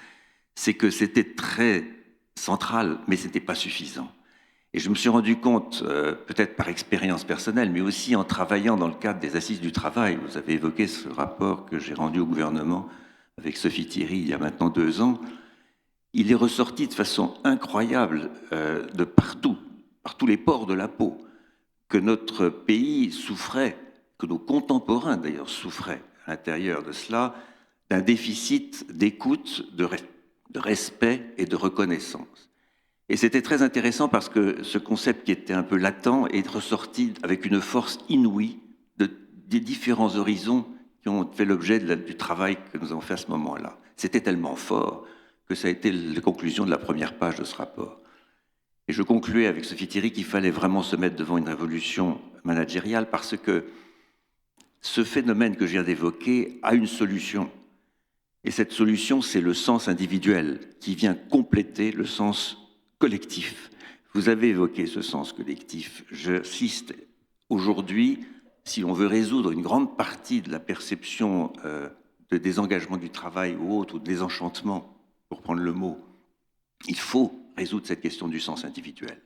c'est que c'était très central, mais ce n'était pas suffisant. Et je me suis rendu compte, peut-être par expérience personnelle, mais aussi en travaillant dans le cadre des Assises du travail. Vous avez évoqué ce rapport que j'ai rendu au gouvernement avec Sophie Thierry il y a maintenant 2 ans. Il est ressorti de façon incroyable de partout, par tous les pores de la peau, que notre pays souffrait, que nos contemporains d'ailleurs souffraient à l'intérieur de cela, d'un déficit d'écoute, de respect et de reconnaissance. Et c'était très intéressant parce que ce concept qui était un peu latent est ressorti avec une force inouïe des différents horizons qui ont fait l'objet du travail que nous avons fait à ce moment-là. C'était tellement fort que ça a été la conclusion de la première page de ce rapport. Et je concluais avec Sophie Thierry qu'il fallait vraiment se mettre devant une révolution managériale parce que ce phénomène que je viens d'évoquer a une solution. Et cette solution, c'est le sens individuel qui vient compléter le sens collectif. Vous avez évoqué ce sens collectif. J'insiste, aujourd'hui, si on veut résoudre une grande partie de la perception de désengagement du travail ou autre, ou de désenchantement, pour prendre le mot, il faut résoudre cette question du sens individuel.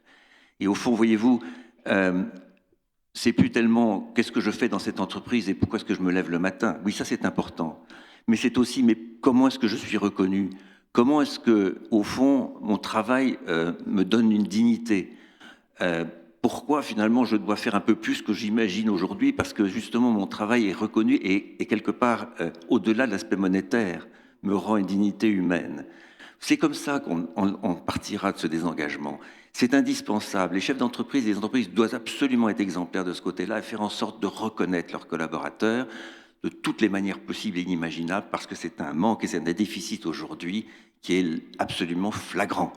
Et au fond, voyez-vous, c'est plus tellement qu'est-ce que je fais dans cette entreprise et pourquoi est-ce que je me lève le matin. Oui, ça c'est important. Mais c'est aussi, mais comment est-ce que je suis reconnu ? Comment est-ce que, au fond, mon travail me donne une dignité ? pourquoi finalement je dois faire un peu plus que j'imagine aujourd'hui, parce que justement mon travail est reconnu et quelque part, au-delà de l'aspect monétaire, me rend une dignité humaine. C'est comme ça qu'on partira de ce désengagement. C'est indispensable. Les chefs d'entreprise et les entreprises doivent absolument être exemplaires de ce côté-là et faire en sorte de reconnaître leurs collaborateurs de toutes les manières possibles et inimaginables, parce que c'est un manque et c'est un déficit aujourd'hui qui est absolument flagrant.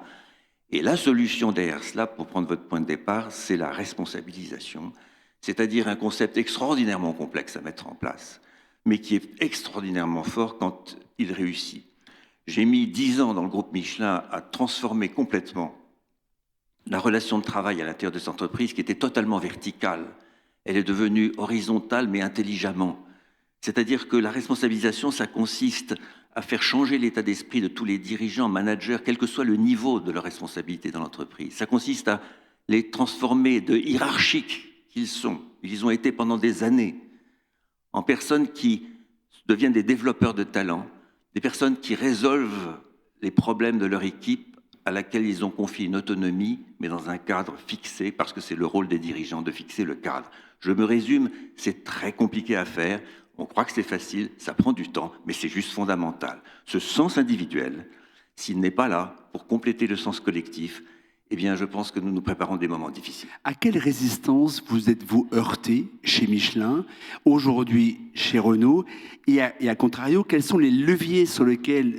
Et la solution derrière cela, pour prendre votre point de départ, c'est la responsabilisation, c'est-à-dire un concept extraordinairement complexe à mettre en place, mais qui est extraordinairement fort quand il réussit. J'ai mis 10 ans dans le groupe Michelin à transformer complètement la relation de travail à l'intérieur de cette entreprise qui était totalement verticale. Elle est devenue horizontale, mais intelligemment. C'est-à-dire que la responsabilisation, ça consiste à faire changer l'état d'esprit de tous les dirigeants, managers, quel que soit le niveau de leur responsabilité dans l'entreprise. Ça consiste à les transformer de hiérarchiques qu'ils sont, ils ont été pendant des années, en personnes qui deviennent des développeurs de talent, des personnes qui résolvent les problèmes de leur équipe à laquelle ils ont confié une autonomie, mais dans un cadre fixé, parce que c'est le rôle des dirigeants de fixer le cadre. Je me résume, c'est très compliqué à faire, on croit que c'est facile, ça prend du temps, mais c'est juste fondamental. Ce sens individuel, s'il n'est pas là pour compléter le sens collectif, eh bien, je pense que nous nous préparons des moments difficiles. À quelle résistance vous êtes-vous heurté chez Michelin, aujourd'hui chez Renault, et à contrario, quels sont les leviers sur lesquels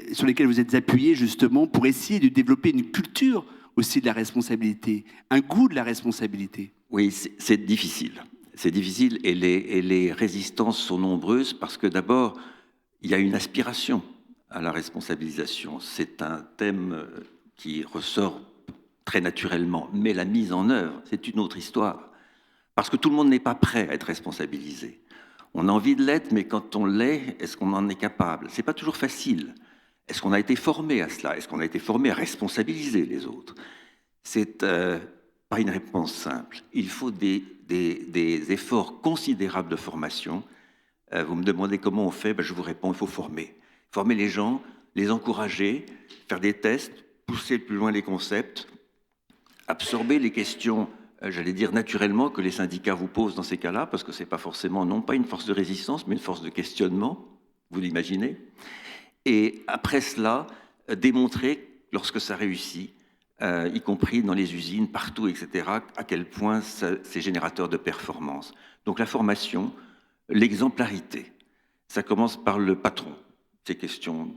vous êtes appuyés justement pour essayer de développer une culture aussi de la responsabilité, un goût de la responsabilité? Oui, c'est difficile. C'est difficile et les résistances sont nombreuses parce que d'abord, il y a une aspiration à la responsabilisation. C'est un thème qui ressort très naturellement, mais la mise en œuvre, c'est une autre histoire. Parce que tout le monde n'est pas prêt à être responsabilisé. On a envie de l'être, mais quand on l'est, est-ce qu'on en est capable? C'est pas toujours facile. Est-ce qu'on a été formé à cela? Est-ce qu'on a été formé à responsabiliser les autres? C'est pas une réponse simple. Il faut des efforts considérables de formation. Vous me demandez comment on fait, ben je vous réponds, il faut former. Former les gens, les encourager, faire des tests, pousser plus loin les concepts, absorber les questions, j'allais dire naturellement, que les syndicats vous posent dans ces cas-là, parce que ce n'est pas forcément, non pas une force de résistance, mais une force de questionnement, vous l'imaginez. Et après cela, démontrer, lorsque ça réussit, y compris dans les usines, partout, etc., à quel point c'est générateur de performance. Donc la formation, l'exemplarité, ça commence par le patron. Ces questions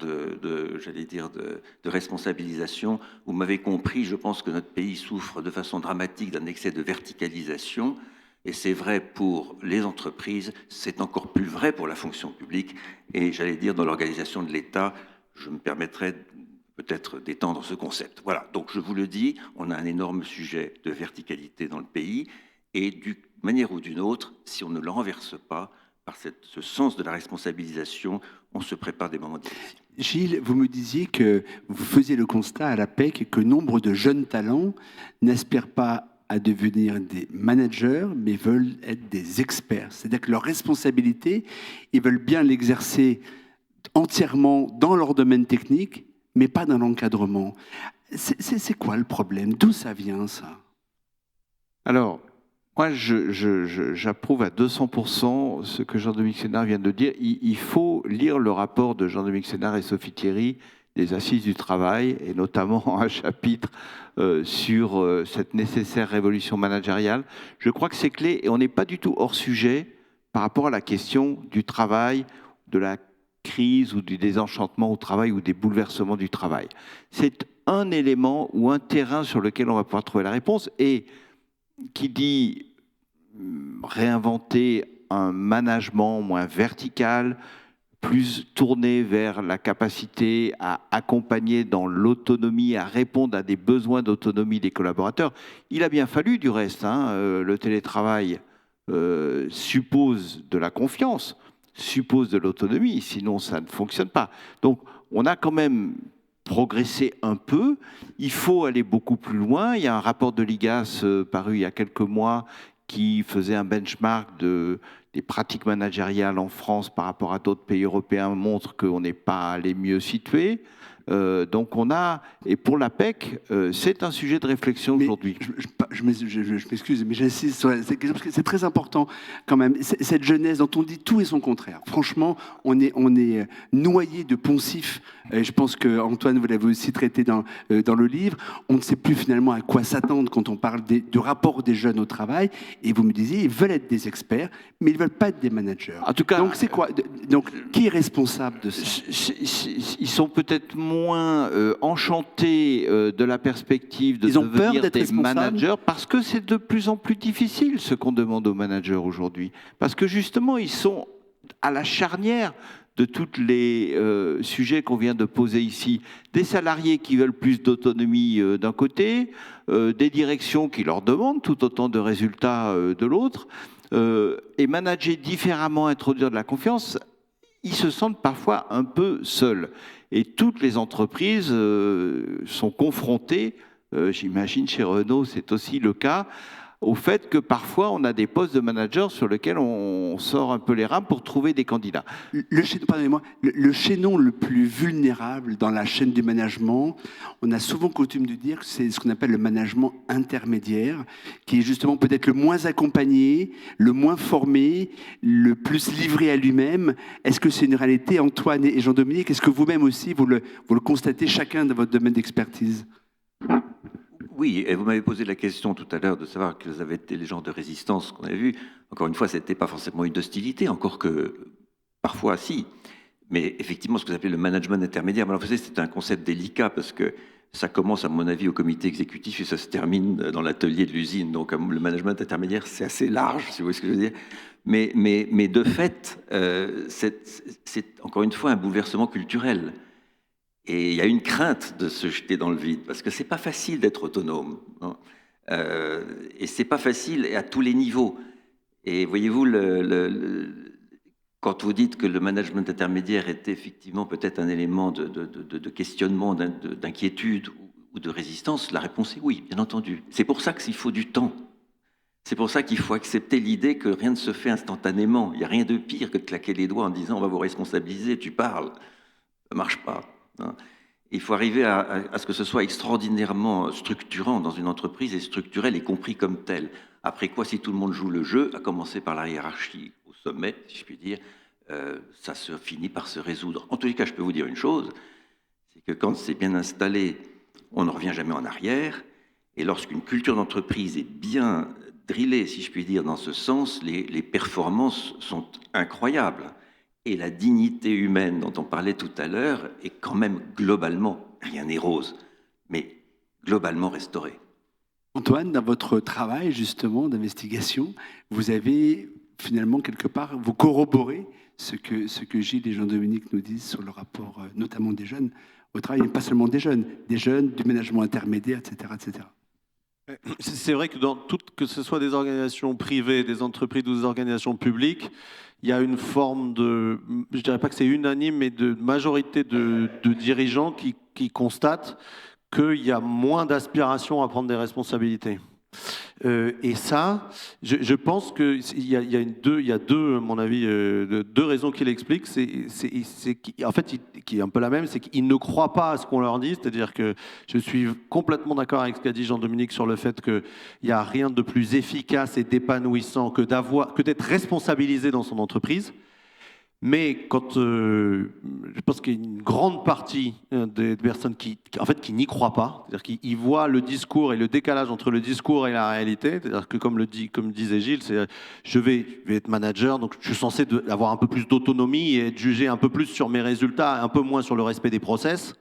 j'allais dire, de responsabilisation. Vous m'avez compris, je pense que notre pays souffre de façon dramatique d'un excès de verticalisation, et c'est vrai pour les entreprises, c'est encore plus vrai pour la fonction publique, et j'allais dire dans l'organisation de l'État, je me permettrai peut-être d'étendre ce concept. Voilà, donc je vous le dis, on a un énorme sujet de verticalité dans le pays, et d'une manière ou d'une autre, si on ne le renverse pas, par ce sens de la responsabilisation, on se prépare des moments difficiles. Gilles, vous me disiez que vous faisiez le constat à l'APEC que nombre de jeunes talents n'aspirent pas à devenir des managers, mais veulent être des experts. C'est-à-dire que leur responsabilité, ils veulent bien l'exercer entièrement dans leur domaine technique, mais pas dans l'encadrement. C'est quoi le problème? D'où ça vient, ça? Alors, moi, j'approuve à 200% ce que Jean-Dominique Sénard vient de dire. Il faut lire le rapport de Jean-Dominique Sénard et Sophie Thierry des Assises du travail, et notamment un chapitre sur cette nécessaire révolution managériale. Je crois que c'est clé, et on n'est pas du tout hors sujet par rapport à la question du travail, de la crise ou du désenchantement au travail ou des bouleversements du travail. C'est un élément ou un terrain sur lequel on va pouvoir trouver la réponse, et qui dit réinventer un management moins vertical, plus tourné vers la capacité à accompagner dans l'autonomie, à répondre à des besoins d'autonomie des collaborateurs. Il a bien fallu, du reste, le télétravail suppose de la confiance, suppose de l'autonomie, sinon ça ne fonctionne pas. Donc on a quand même progresser un peu, il faut aller beaucoup plus loin. Il y a un rapport de l'IGAS paru il y a quelques mois qui faisait un benchmark des pratiques managériales en France par rapport à d'autres pays européens, montre qu'on n'est pas les mieux situés. Donc on a, et pour l'APEC, c'est un sujet de réflexion Mais aujourd'hui. je m'excuse, mais j'insiste sur c'est quelque chose que c'est très important quand même. Cette jeunesse dont on dit tout et son contraire. Franchement, on est noyé de poncifs. Je pense que Antoine, vous l'avez aussi traité dans le livre. On ne sait plus finalement à quoi s'attendre quand on parle du rapport des jeunes au travail. Et vous me disiez, ils veulent être des experts, mais ils ne veulent pas être des managers. En tout cas, donc c'est quoi? Donc qui est responsable de ça? Ils sont peut-être moins enchantés de la perspective de Ils ont peur devenir d'être des responsables managers parce que c'est de plus en plus difficile ce qu'on demande aux managers aujourd'hui. Parce que justement, ils sont à la charnière de tous les sujets qu'on vient de poser ici. Des salariés qui veulent plus d'autonomie d'un côté, des directions qui leur demandent tout autant de résultats de l'autre, et manager différemment, introduire de la confiance, ils se sentent parfois un peu seuls. Et toutes les entreprises sont confrontées, j'imagine chez Renault c'est aussi le cas, au fait que parfois on a des postes de manager sur lesquels on sort un peu les rames pour trouver des candidats. Pardonnez-moi, le chaînon le plus vulnérable dans la chaîne du management, on a souvent coutume de dire que c'est ce qu'on appelle le management intermédiaire, qui est justement peut-être le moins accompagné, le moins formé, le plus livré à lui-même. Est-ce que c'est une réalité, Antoine et Jean-Dominique? Est-ce que vous-même aussi, vous le constatez chacun dans votre domaine d'expertise? Oui, et vous m'avez posé la question tout à l'heure de savoir quels avaient été les genres de résistance qu'on avait vus. Encore une fois, ce n'était pas forcément une hostilité, encore que parfois si. Mais effectivement, ce que vous appelez le management intermédiaire, alors, c'est un concept délicat parce que ça commence, à mon avis, au comité exécutif et ça se termine dans l'atelier de l'usine. Donc le management intermédiaire, c'est assez large, si vous voyez ce que je veux dire. Mais de fait, c'est encore une fois un bouleversement culturel. Et il y a une crainte de se jeter dans le vide, parce que c'est pas facile d'être autonome. Hein. Et c'est pas facile à tous les niveaux. Et voyez-vous, quand vous dites que le management intermédiaire est effectivement peut-être un élément de questionnement, d'inquiétude ou de résistance, la réponse est oui, bien entendu. C'est pour ça qu'il faut du temps. C'est pour ça qu'il faut accepter l'idée que rien ne se fait instantanément. Il n'y a rien de pire que de claquer les doigts en disant on va vous responsabiliser, tu parles. Ça ne marche pas. Il faut arriver à ce que ce soit extraordinairement structurant dans une entreprise et structurel et compris comme tel. Après quoi, si tout le monde joue le jeu, à commencer par la hiérarchie au sommet, si je puis dire, ça se finit par se résoudre. En tous les cas, je peux vous dire une chose, c'est que quand c'est bien installé, on ne revient jamais en arrière. Et lorsqu'une culture d'entreprise est bien drillée, si je puis dire, dans ce sens, les performances sont incroyables. Et la dignité humaine dont on parlait tout à l'heure est quand même globalement, rien n'est rose, mais globalement restaurée. Antoine, dans votre travail justement d'investigation, vous avez finalement quelque part, vous corroborez ce que Gilles et Jean-Dominique nous disent sur le rapport notamment des jeunes au travail, et pas seulement des jeunes, du management intermédiaire, etc., etc. C'est vrai que que ce soit des organisations privées, des entreprises ou des organisations publiques, il y a une forme de, je ne dirais pas que c'est unanime, mais de majorité de dirigeants qui constatent qu'il y a moins d'aspiration à prendre des responsabilités. Et ça, je pense qu'il y a deux, à mon avis, deux raisons qui l'expliquent. En fait, qui est un peu la même, c'est qu'ils ne croient pas à ce qu'on leur dit. C'est-à-dire que je suis complètement d'accord avec ce qu'a dit Jean-Dominique sur le fait qu'il n'y a rien de plus efficace et d'épanouissant que d'être responsabilisé dans son entreprise. Mais quand je pense qu'il y a une grande partie des personnes qui n'y croient pas, c'est-à-dire qu'ils voient le discours et le décalage entre le discours et la réalité, c'est-à-dire que comme disait Gilles, c'est je vais être manager, donc je suis censé avoir un peu plus d'autonomie et être jugé un peu plus sur mes résultats, un peu moins sur le respect des process.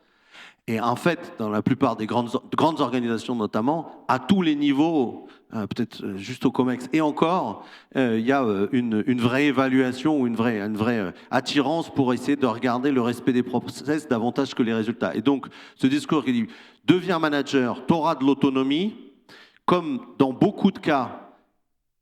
Et en fait, dans la plupart des grandes organisations notamment, à tous les niveaux, peut-être juste au COMEX et encore, il y a une vraie évaluation ou une vraie attirance pour essayer de regarder le respect des process davantage que les résultats. Et donc, ce discours qui dit « deviens manager, tu auras de l'autonomie », comme dans beaucoup de cas,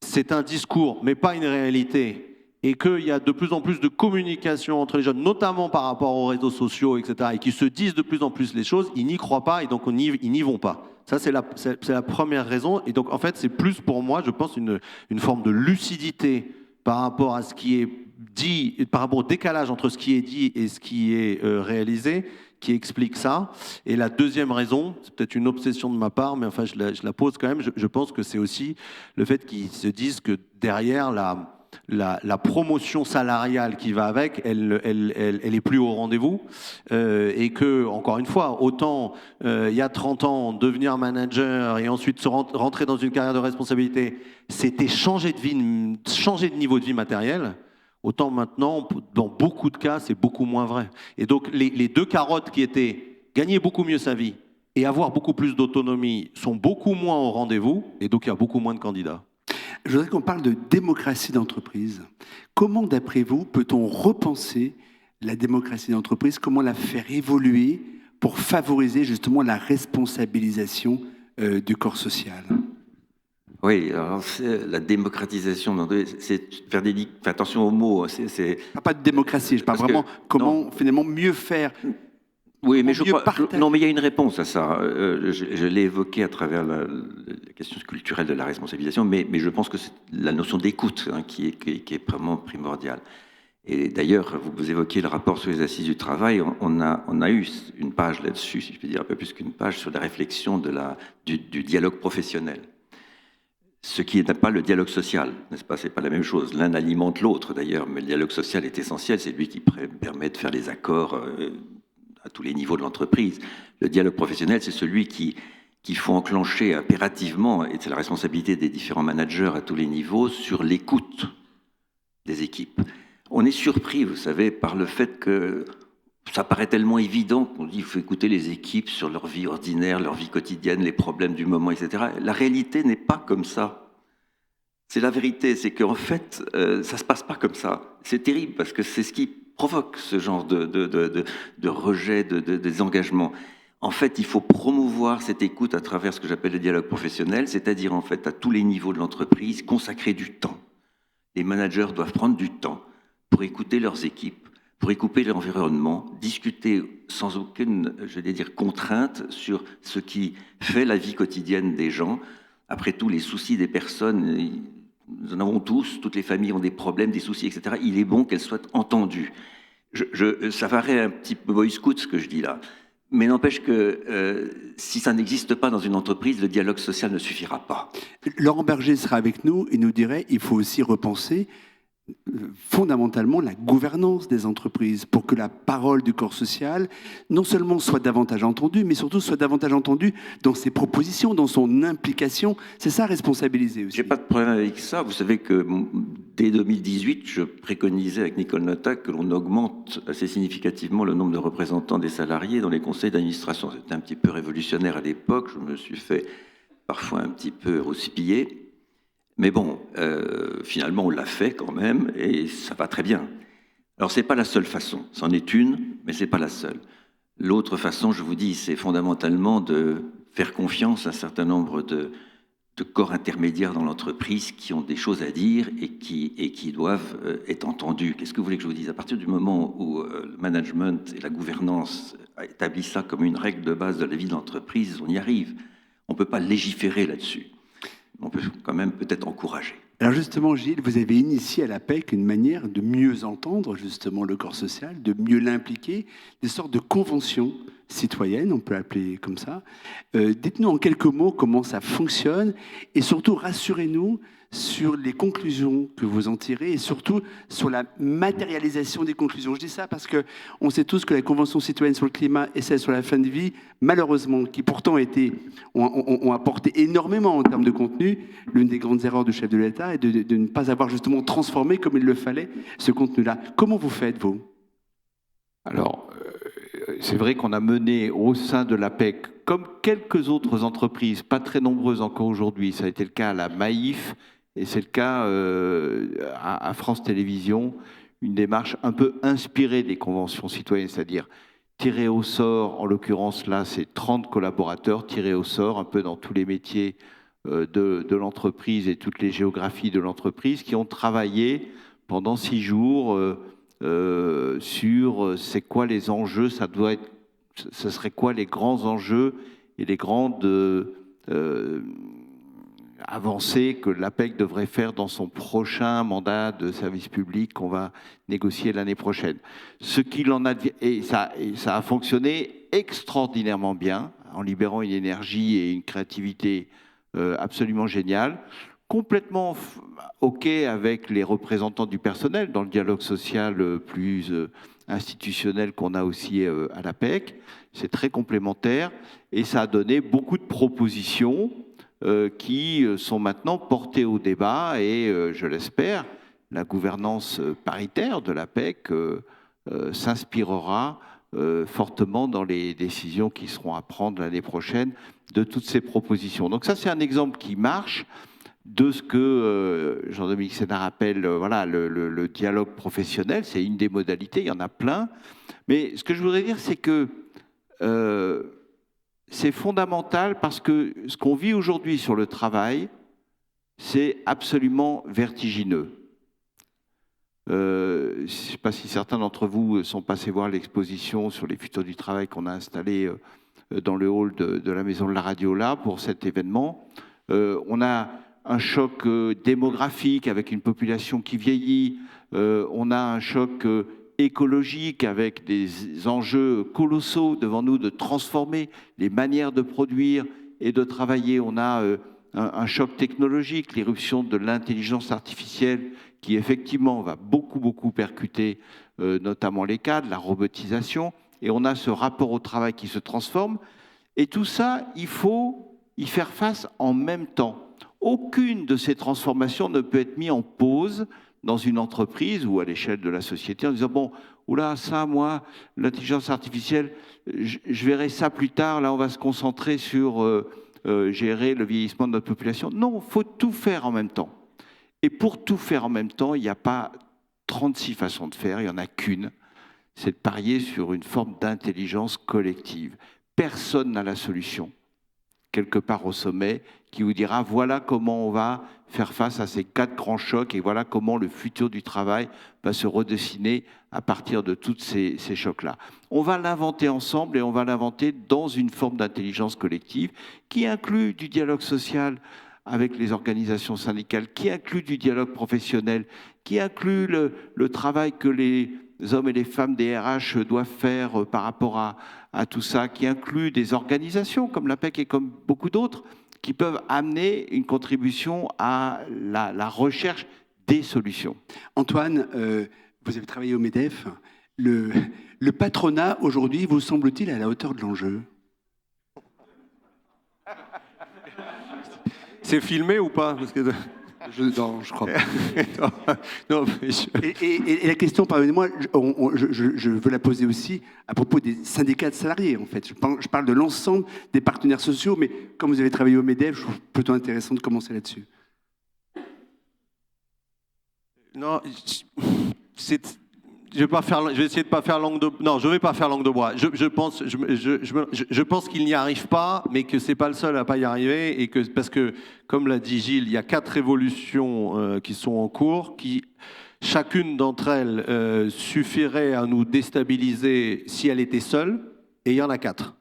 c'est un discours, mais pas une réalité, et qu'il y a de plus en plus de communication entre les jeunes, notamment par rapport aux réseaux sociaux, etc., et qui se disent de plus en plus les choses, ils n'y croient pas et donc ils n'y vont pas. Ça, c'est la première raison. Et donc, en fait, c'est plus pour moi, je pense, une forme de lucidité par rapport à ce qui est dit, par rapport au décalage entre ce qui est dit et ce qui est réalisé, qui explique ça. Et la deuxième raison, c'est peut-être une obsession de ma part, mais enfin je la pose quand même, je pense que c'est aussi le fait qu'ils se disent que derrière la promotion salariale qui va avec, elle est plus au rendez-vous. Et que, encore une fois, autant il y a 30 ans, devenir manager et ensuite rentrer dans une carrière de responsabilité, c'était changer de niveau de vie matériel. Autant maintenant, dans beaucoup de cas, c'est beaucoup moins vrai. Et donc, les deux carottes qui étaient gagner beaucoup mieux sa vie et avoir beaucoup plus d'autonomie sont beaucoup moins au rendez-vous, et donc il y a beaucoup moins de candidats. Je voudrais qu'on parle de démocratie d'entreprise. Comment, d'après vous, peut-on repenser la démocratie d'entreprise? Comment la faire évoluer pour favoriser justement la responsabilisation du corps social? Oui, alors la démocratisation, c'est faire attention aux mots. Pas de démocratie, je parle vraiment comment finalement mieux faire. Oui, mais non, mais il y a une réponse à ça. Je l'ai évoqué à travers la question culturelle de la responsabilisation, mais je pense que c'est la notion d'écoute qui est vraiment primordiale. Et d'ailleurs, vous évoquez le rapport sur les assises du travail. On a eu une page là-dessus, si je puis dire un peu plus qu'une page, sur la réflexion du dialogue professionnel. Ce qui n'est pas le dialogue social, n'est-ce pas? C'est pas la même chose. L'un alimente l'autre d'ailleurs, mais le dialogue social est essentiel. C'est lui qui permet de faire les accords à tous les niveaux de l'entreprise. Le dialogue professionnel, c'est celui qu'il faut enclencher impérativement, et c'est la responsabilité des différents managers à tous les niveaux, sur l'écoute des équipes. On est surpris, vous savez, par le fait que ça paraît tellement évident qu'on dit qu'il faut écouter les équipes sur leur vie ordinaire, leur vie quotidienne, les problèmes du moment, etc. La réalité n'est pas comme ça. C'est la vérité, c'est qu'en fait, ça se passe pas comme ça. C'est terrible parce que c'est ce qui provoque ce genre de rejet, de désengagement. En fait, il faut promouvoir cette écoute à travers ce que j'appelle le dialogue professionnel, c'est-à-dire en fait à tous les niveaux de l'entreprise, consacrer du temps. Les managers doivent prendre du temps pour écouter leurs équipes, pour écouter l'environnement, discuter sans aucune, contrainte sur ce qui fait la vie quotidienne des gens. Après tout, les soucis des personnes, nous en avons tous, toutes les familles ont des problèmes, des soucis, etc. Il est bon qu'elles soient entendues. Ça paraît un petit peu boy scout ce que je dis là, mais n'empêche que si ça n'existe pas dans une entreprise, le dialogue social ne suffira pas. Laurent Berger sera avec nous et nous dirait qu'il faut aussi repenser fondamentalement la gouvernance des entreprises pour que la parole du corps social non seulement soit davantage entendue, mais surtout soit davantage entendue dans ses propositions, dans son implication. C'est ça, responsabiliser aussi. J'ai pas de problème avec ça. Vous savez que dès 2018, je préconisais avec Nicole Notak que l'on augmente assez significativement le nombre de représentants des salariés dans les conseils d'administration. C'était un petit peu révolutionnaire à l'époque. Je me suis fait parfois un petit peu houspiller. Mais bon, finalement, on l'a fait quand même, et ça va très bien. Alors, c'est pas la seule façon. C'en est une, mais c'est pas la seule. L'autre façon, je vous dis, c'est fondamentalement de faire confiance à un certain nombre de corps intermédiaires dans l'entreprise qui ont des choses à dire et qui doivent être entendus. Qu'est-ce que vous voulez que je vous dise? À partir du moment où le management et la gouvernance établissent ça comme une règle de base de la vie de l'entreprise, on y arrive. On ne peut pas légiférer là-dessus. On peut quand même peut-être encourager. Alors justement, Gilles, vous avez initié à l'APEC une manière de mieux entendre justement le corps social, de mieux l'impliquer, des sortes de conventions citoyennes, on peut appeler comme ça. Dites-nous en quelques mots comment ça fonctionne et surtout rassurez-nous sur les conclusions que vous en tirez et surtout sur la matérialisation des conclusions. Je dis ça parce qu'on sait tous que la Convention citoyenne sur le climat et celle sur la fin de vie, malheureusement, qui pourtant ont apporté énormément en termes de contenu, l'une des grandes erreurs du chef de l'État est de ne pas avoir justement transformé comme il le fallait ce contenu-là. Comment vous faites, vous? Alors, c'est vrai qu'on a mené au sein de l'APEC, comme quelques autres entreprises, pas très nombreuses encore aujourd'hui, ça a été le cas à la Maïf, et c'est le cas à France Télévisions, une démarche un peu inspirée des conventions citoyennes, c'est-à-dire tirer au sort, en l'occurrence là c'est 30 collaborateurs tirés au sort, un peu dans tous les métiers de l'entreprise et toutes les géographies de l'entreprise, qui ont travaillé pendant 6 jours sur c'est quoi les enjeux, ce serait quoi les grands enjeux et les grandes avancée que l'APEC devrait faire dans son prochain mandat de service public qu'on va négocier l'année prochaine. Ce qu'il en a, et ça a fonctionné extraordinairement bien, en libérant une énergie et une créativité absolument géniale, complètement OK avec les représentants du personnel dans le dialogue social plus institutionnel qu'on a aussi à l'APEC. C'est très complémentaire et ça a donné beaucoup de propositions qui sont maintenant portées au débat et, je l'espère, la gouvernance paritaire de l'APEC s'inspirera fortement dans les décisions qui seront à prendre l'année prochaine de toutes ces propositions. Donc ça, c'est un exemple qui marche de ce que Jean-Dominique Senard appelle voilà, le dialogue professionnel. C'est une des modalités, il y en a plein. Mais ce que je voudrais dire, c'est que c'est fondamental parce que ce qu'on vit aujourd'hui sur le travail, c'est absolument vertigineux. Je ne sais pas si certains d'entre vous sont passés voir l'exposition sur les futurs du travail qu'on a installée dans le hall de la Maison de la Radio là pour cet événement. On a un choc démographique avec une population qui vieillit, on a un choc écologique avec des enjeux colossaux devant nous de transformer les manières de produire et de travailler. On a un choc technologique, l'éruption de l'intelligence artificielle qui effectivement va beaucoup percuter notamment les cadres, la robotisation, et on a ce rapport au travail qui se transforme. Et tout ça, il faut y faire face en même temps. Aucune de ces transformations ne peut être mise en pause dans une entreprise ou à l'échelle de la société en disant « bon, oula, ça, moi, l'intelligence artificielle, je verrai ça plus tard, là, on va se concentrer sur gérer le vieillissement de notre population. » Non, il faut tout faire en même temps. Et pour tout faire en même temps, il n'y a pas 36 façons de faire, il n'y en a qu'une, c'est de parier sur une forme d'intelligence collective. Personne n'a la solution, quelque part au sommet, qui vous dira voilà comment on va faire face à ces 4 grands chocs et voilà comment le futur du travail va se redessiner à partir de tous ces chocs-là. On va l'inventer ensemble et on va l'inventer dans une forme d'intelligence collective qui inclut du dialogue social avec les organisations syndicales, qui inclut du dialogue professionnel, qui inclut le travail que les hommes et les femmes des RH doivent faire par rapport à tout ça, qui inclut des organisations comme l'APEC et comme beaucoup d'autres, qui peuvent amener une contribution à la recherche des solutions. Antoine, vous avez travaillé au MEDEF. Le patronat, aujourd'hui, vous semble-t-il à la hauteur de l'enjeu ? C'est filmé ou pas? Parce que... Non, je crois pas. Non, et la question, pardonnez-moi, je veux la poser aussi à propos des syndicats de salariés, en fait. Je parle de l'ensemble des partenaires sociaux, mais comme vous avez travaillé au MEDEF, je trouve plutôt intéressant de commencer là-dessus. Non, je vais essayer de pas faire langue de... Non, je vais pas faire langue de bois. Je pense qu'il n'y arrive pas, mais que c'est pas le seul à pas y arriver, et que parce que, comme l'a dit Gilles, il y a 4 révolutions qui sont en cours, qui chacune d'entre elles suffirait à nous déstabiliser si elle était seule, et il y en a 4.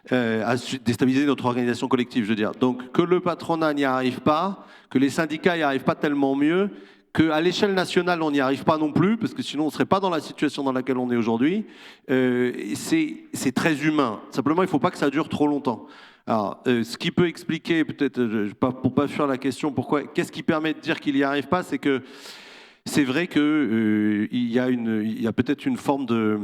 À déstabiliser notre organisation collective, je veux dire. Donc, que le patronat n'y arrive pas, que les syndicats n'y arrivent pas tellement mieux, qu'à l'échelle nationale, on n'y arrive pas non plus, parce que sinon on ne serait pas dans la situation dans laquelle on est aujourd'hui, c'est très humain. Simplement, il ne faut pas que ça dure trop longtemps. Alors, ce qui peut expliquer, peut-être, pour ne pas fuir la question, qu'est-ce qui permet de dire qu'il n'y arrive pas, c'est que c'est vrai qu'il y a peut-être une forme de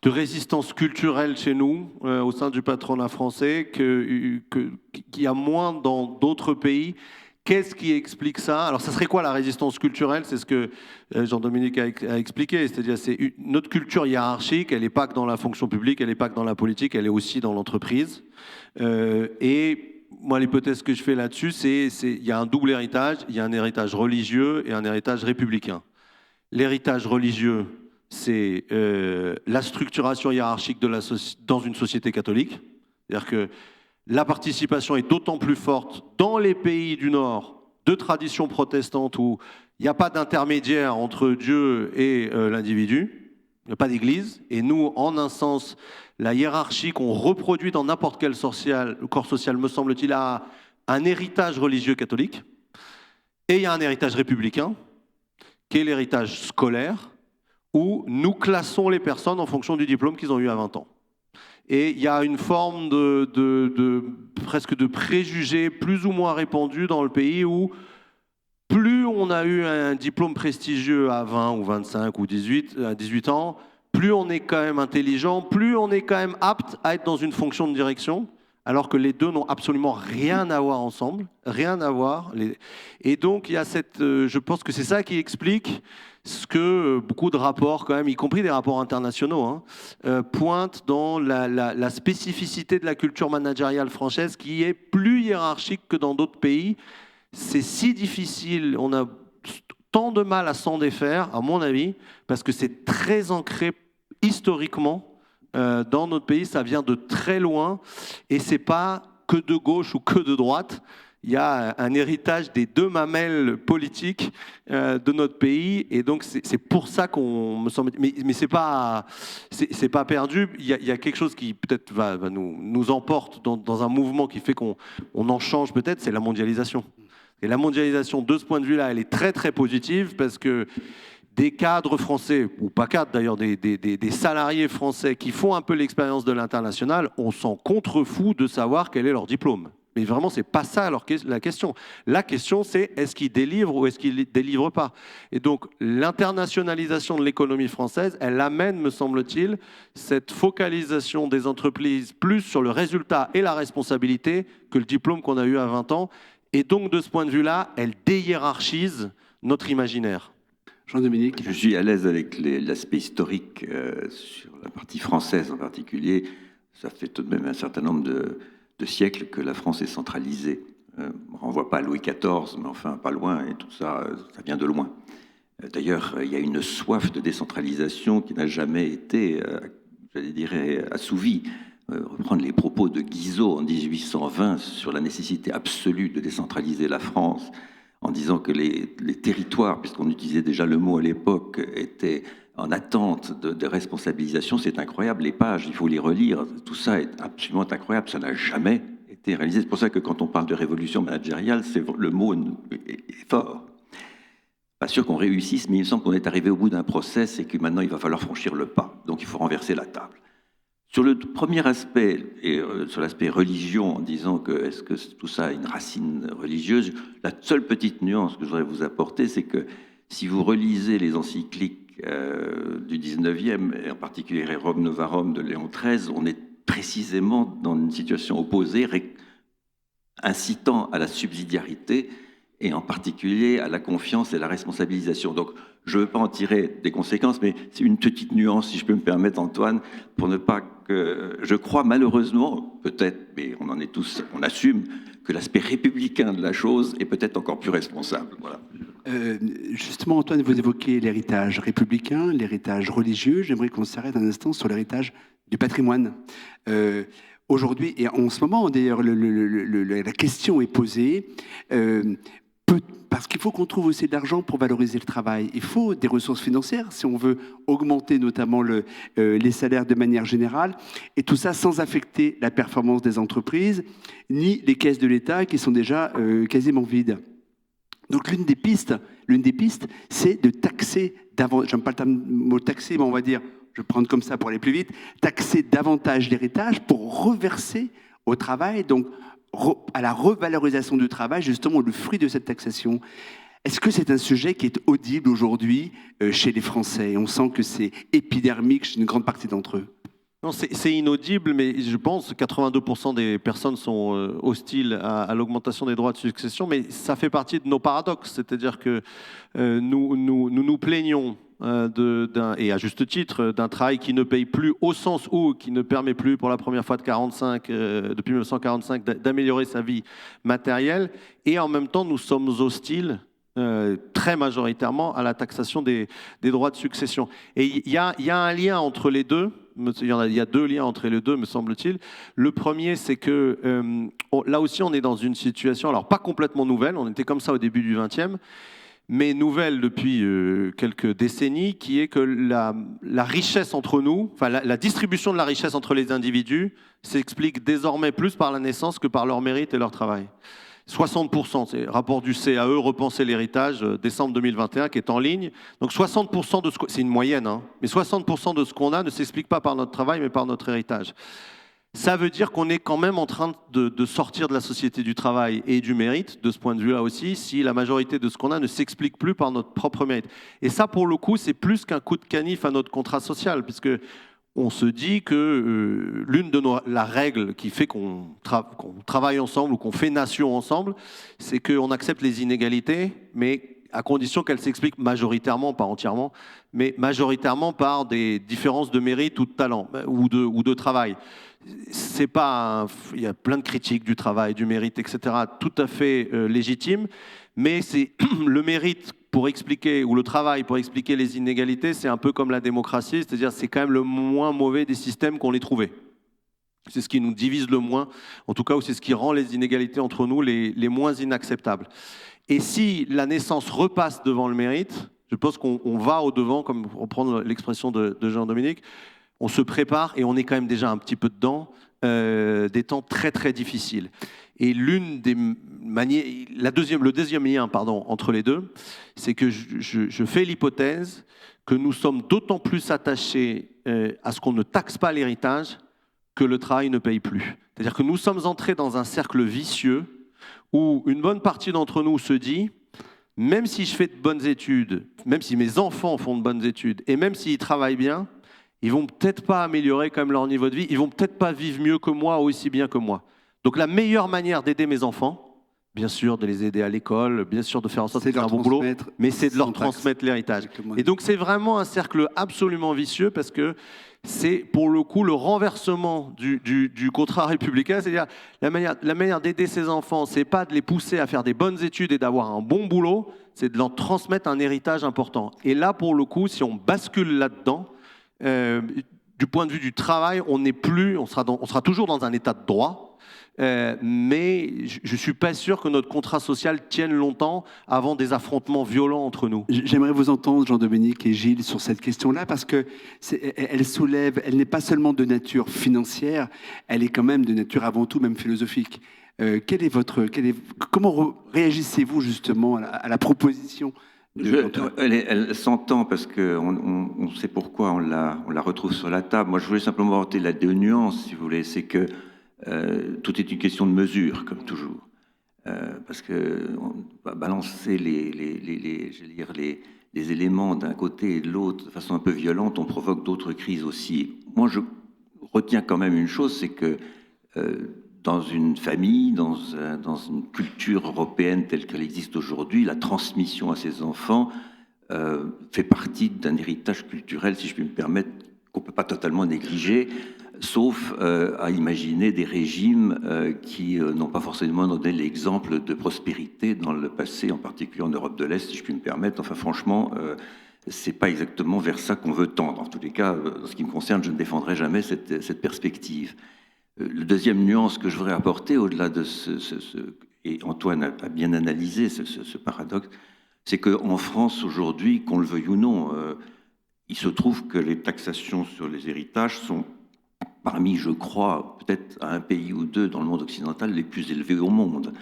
résistance culturelle chez nous, au sein du patronat français, qu'il y a moins dans d'autres pays. Qu'est-ce qui explique ça? Alors, ça serait quoi la résistance culturelle? C'est ce que Jean-Dominique a expliqué. C'est-à-dire, c'est notre culture hiérarchique, elle n'est pas que dans la fonction publique, elle n'est pas que dans la politique, elle est aussi dans l'entreprise. Et moi, l'hypothèse que je fais là-dessus, il y a un double héritage. Il y a un héritage religieux et un héritage républicain. L'héritage religieux, c'est la structuration hiérarchique dans une société catholique. C'est-à-dire que la participation est d'autant plus forte dans les pays du Nord de tradition protestante où il n'y a pas d'intermédiaire entre Dieu et l'individu, il n'y a pas d'église. Et nous, en un sens, la hiérarchie qu'on reproduit dans n'importe quel corps social, me semble-t-il, a un héritage religieux catholique et il y a un héritage républicain, qui est l'héritage scolaire, où nous classons les personnes en fonction du diplôme qu'ils ont eu à 20 ans. Et il y a une forme presque de préjugé plus ou moins répandu dans le pays où plus on a eu un diplôme prestigieux à 20 ou 25 ou 18 ans, plus on est quand même intelligent, plus on est quand même apte à être dans une fonction de direction, alors que les deux n'ont absolument rien à voir ensemble, rien à voir. Et donc il y a je pense que c'est ça qui explique ce que beaucoup de rapports, quand même, y compris des rapports internationaux, pointent dans la spécificité de la culture managériale française qui est plus hiérarchique que dans d'autres pays. C'est si difficile, on a tant de mal à s'en défaire, à mon avis, parce que c'est très ancré historiquement dans notre pays, ça vient de très loin, et c'est pas que de gauche ou que de droite. Il y a un héritage des deux mamelles politiques de notre pays, et donc c'est pour ça qu'on me semble. Mais c'est pas perdu. Il y a quelque chose qui peut-être va nous emporte dans un mouvement qui fait qu'on en change peut-être. C'est la mondialisation. Et la mondialisation, de ce point de vue-là, elle est très très positive parce que des cadres français, ou pas cadres d'ailleurs, des salariés français qui font un peu l'expérience de l'international, on s'en contrefout de savoir quel est leur diplôme. Mais vraiment, c'est pas ça la question. La question, c'est est-ce qu'ils délivrent ou est-ce qu'ils ne délivrent pas. Et donc, l'internationalisation de l'économie française, elle amène, me semble-t-il, cette focalisation des entreprises plus sur le résultat et la responsabilité que le diplôme qu'on a eu à 20 ans. Et donc, de ce point de vue-là, elle déhiérarchise notre imaginaire. Jean-Dominique. Je suis à l'aise avec l'aspect historique sur la partie française en particulier. Ça fait tout de même un certain nombre de siècles que la France est centralisée. On ne renvoie pas à Louis XIV, mais enfin pas loin, et tout ça, ça vient de loin. D'ailleurs, il y a une soif de décentralisation qui n'a jamais été, j'allais dire, assouvie. Reprendre les propos de Guizot en 1820 sur la nécessité absolue de décentraliser la France, en disant que les territoires, puisqu'on utilisait déjà le mot à l'époque, étaient en attente de responsabilisation. C'est incroyable, les pages, il faut les relire, tout ça est absolument incroyable, ça n'a jamais été réalisé. C'est pour ça que quand on parle de révolution managériale, le mot est fort. Pas sûr qu'on réussisse, mais il me semble qu'on est arrivé au bout d'un process et que maintenant il va falloir franchir le pas, donc il faut renverser la table. Sur le premier aspect, et sur l'aspect religion, en disant que est-ce que tout ça a une racine religieuse, la seule petite nuance que je voudrais vous apporter, c'est que si vous relisez les encycliques du 19e, et en particulier Rerum Novarum de Léon XIII, on est précisément dans une situation opposée, incitant à la subsidiarité et en particulier à la confiance et la responsabilisation. Donc, je ne veux pas en tirer des conséquences, mais c'est une petite nuance, si je peux me permettre, Antoine, pour ne pas que... Je crois malheureusement, peut-être, mais on en est tous, on assume, que l'aspect républicain de la chose est peut-être encore plus responsable. Voilà. Justement, Antoine, vous évoquez l'héritage républicain, l'héritage religieux. J'aimerais qu'on s'arrête un instant sur l'héritage du patrimoine. Aujourd'hui, et en ce moment, d'ailleurs, la question est posée... parce qu'il faut qu'on trouve aussi de l'argent pour valoriser le travail. Il faut des ressources financières si on veut augmenter notamment les salaires de manière générale, et tout ça sans affecter la performance des entreprises, ni les caisses de l'État qui sont déjà quasiment vides. Donc l'une des pistes, c'est de taxer davantage, j'aime pas le mot taxer, mais on va dire, je vais prendre comme ça pour aller plus vite, taxer davantage l'héritage pour reverser au travail, donc à la revalorisation du travail, justement le fruit de cette taxation. Est-ce que c'est un sujet qui est audible aujourd'hui chez les Français? On sent que c'est épidermique chez une grande partie d'entre eux. Non, c'est inaudible, mais je pense que 82% des personnes sont hostiles à l'augmentation des droits de succession, mais ça fait partie de nos paradoxes, c'est-à-dire que nous plaignons et à juste titre, d'un travail qui ne paye plus au sens où, qui ne permet plus pour la première fois depuis 1945 d'améliorer sa vie matérielle, et en même temps nous sommes hostiles très majoritairement à la taxation des droits de succession. Et il y a un lien entre les deux, il y a deux liens entre les deux, me semble-t-il. Le premier, c'est que là aussi on est dans une situation, alors pas complètement nouvelle, on était comme ça au début du XXe, mais nouvelle depuis quelques décennies, qui est que la richesse entre nous, enfin la distribution de la richesse entre les individus s'explique désormais plus par la naissance que par leur mérite et leur travail. 60%, c'est le rapport du CAE, Repenser l'héritage, décembre 2021, qui est en ligne. Donc 60% de ce c'est une moyenne, hein, mais 60% de ce qu'on a ne s'explique pas par notre travail, mais par notre héritage. Ça veut dire qu'on est quand même en train de sortir de la société du travail et du mérite, de ce point de vue-là aussi, si la majorité de ce qu'on a ne s'explique plus par notre propre mérite. Et ça, pour le coup, c'est plus qu'un coup de canif à notre contrat social, puisque on se dit que l'une de la règle qui fait qu'on travaille ensemble ou qu'on fait nation ensemble, c'est qu'on accepte les inégalités, mais à condition qu'elles s'expliquent majoritairement, pas entièrement, mais majoritairement par des différences de mérite ou de talent ou de travail. C'est pas il y a plein de critiques du travail, du mérite, etc., tout à fait légitimes, mais c'est le mérite pour expliquer, ou le travail pour expliquer les inégalités, c'est un peu comme la démocratie, c'est-à-dire c'est quand même le moins mauvais des systèmes qu'on ait trouvés. C'est ce qui nous divise le moins, en tout cas, ou c'est ce qui rend les inégalités entre nous les moins inacceptables. Et si la naissance repasse devant le mérite, je pense qu'on va au-devant, comme pour reprendre l'expression de Jean-Dominique, on se prépare et on est quand même déjà un petit peu dedans, des temps très très difficiles. Et l'une des manières, le deuxième lien entre les deux, c'est que je fais l'hypothèse que nous sommes d'autant plus attachés à ce qu'on ne taxe pas l'héritage que le travail ne paye plus. C'est-à-dire que nous sommes entrés dans un cercle vicieux où une bonne partie d'entre nous se dit, même si je fais de bonnes études, même si mes enfants font de bonnes études, et même s'ils travaillent bien, ils vont peut-être pas améliorer quand même leur niveau de vie, ils vont peut-être pas vivre mieux que moi, aussi bien que moi. Donc la meilleure manière d'aider mes enfants, bien sûr de les aider à l'école, bien sûr de faire en sorte qu'ils aient un bon boulot, mais c'est de leur transmettre l'héritage. Et donc c'est vraiment un cercle absolument vicieux parce que c'est pour le coup le renversement du contrat républicain, c'est-à-dire la manière d'aider ses enfants, c'est pas de les pousser à faire des bonnes études et d'avoir un bon boulot, c'est de leur transmettre un héritage important. Et là pour le coup, si on bascule là-dedans, du point de vue du travail, on sera toujours dans un état de droit, mais je ne suis pas sûr que notre contrat social tienne longtemps avant des affrontements violents entre nous. J'aimerais vous entendre, Jean-Dominique et Gilles, sur cette question-là, parce que elle n'est pas seulement de nature financière, elle est quand même de nature avant tout même philosophique. Comment réagissez-vous justement à la proposition elle s'entend parce qu'on sait pourquoi on la retrouve sur la table. Moi, je voulais simplement apporter la deux nuances, si vous voulez. C'est que tout est une question de mesure, comme toujours. Parce qu'on va balancer les éléments d'un côté et de l'autre de façon un peu violente, on provoque d'autres crises aussi. Moi, je retiens quand même une chose, c'est que dans une famille, dans une culture européenne telle qu'elle existe aujourd'hui, la transmission à ses enfants fait partie d'un héritage culturel, si je puis me permettre, qu'on ne peut pas totalement négliger, sauf à imaginer des régimes qui n'ont pas forcément donné l'exemple de prospérité dans le passé, en particulier en Europe de l'Est, si je puis me permettre. Enfin, franchement, c'est pas exactement vers ça qu'on veut tendre. En tous les cas, en ce qui me concerne, je ne défendrai jamais cette perspective. Le deuxième nuance que je voudrais apporter, au-delà de et Antoine a bien analysé ce paradoxe, c'est qu'en France, aujourd'hui, qu'on le veuille ou non, il se trouve que les taxations sur les héritages sont parmi, je crois, peut-être à un pays ou deux dans le monde occidental, les plus élevées au monde.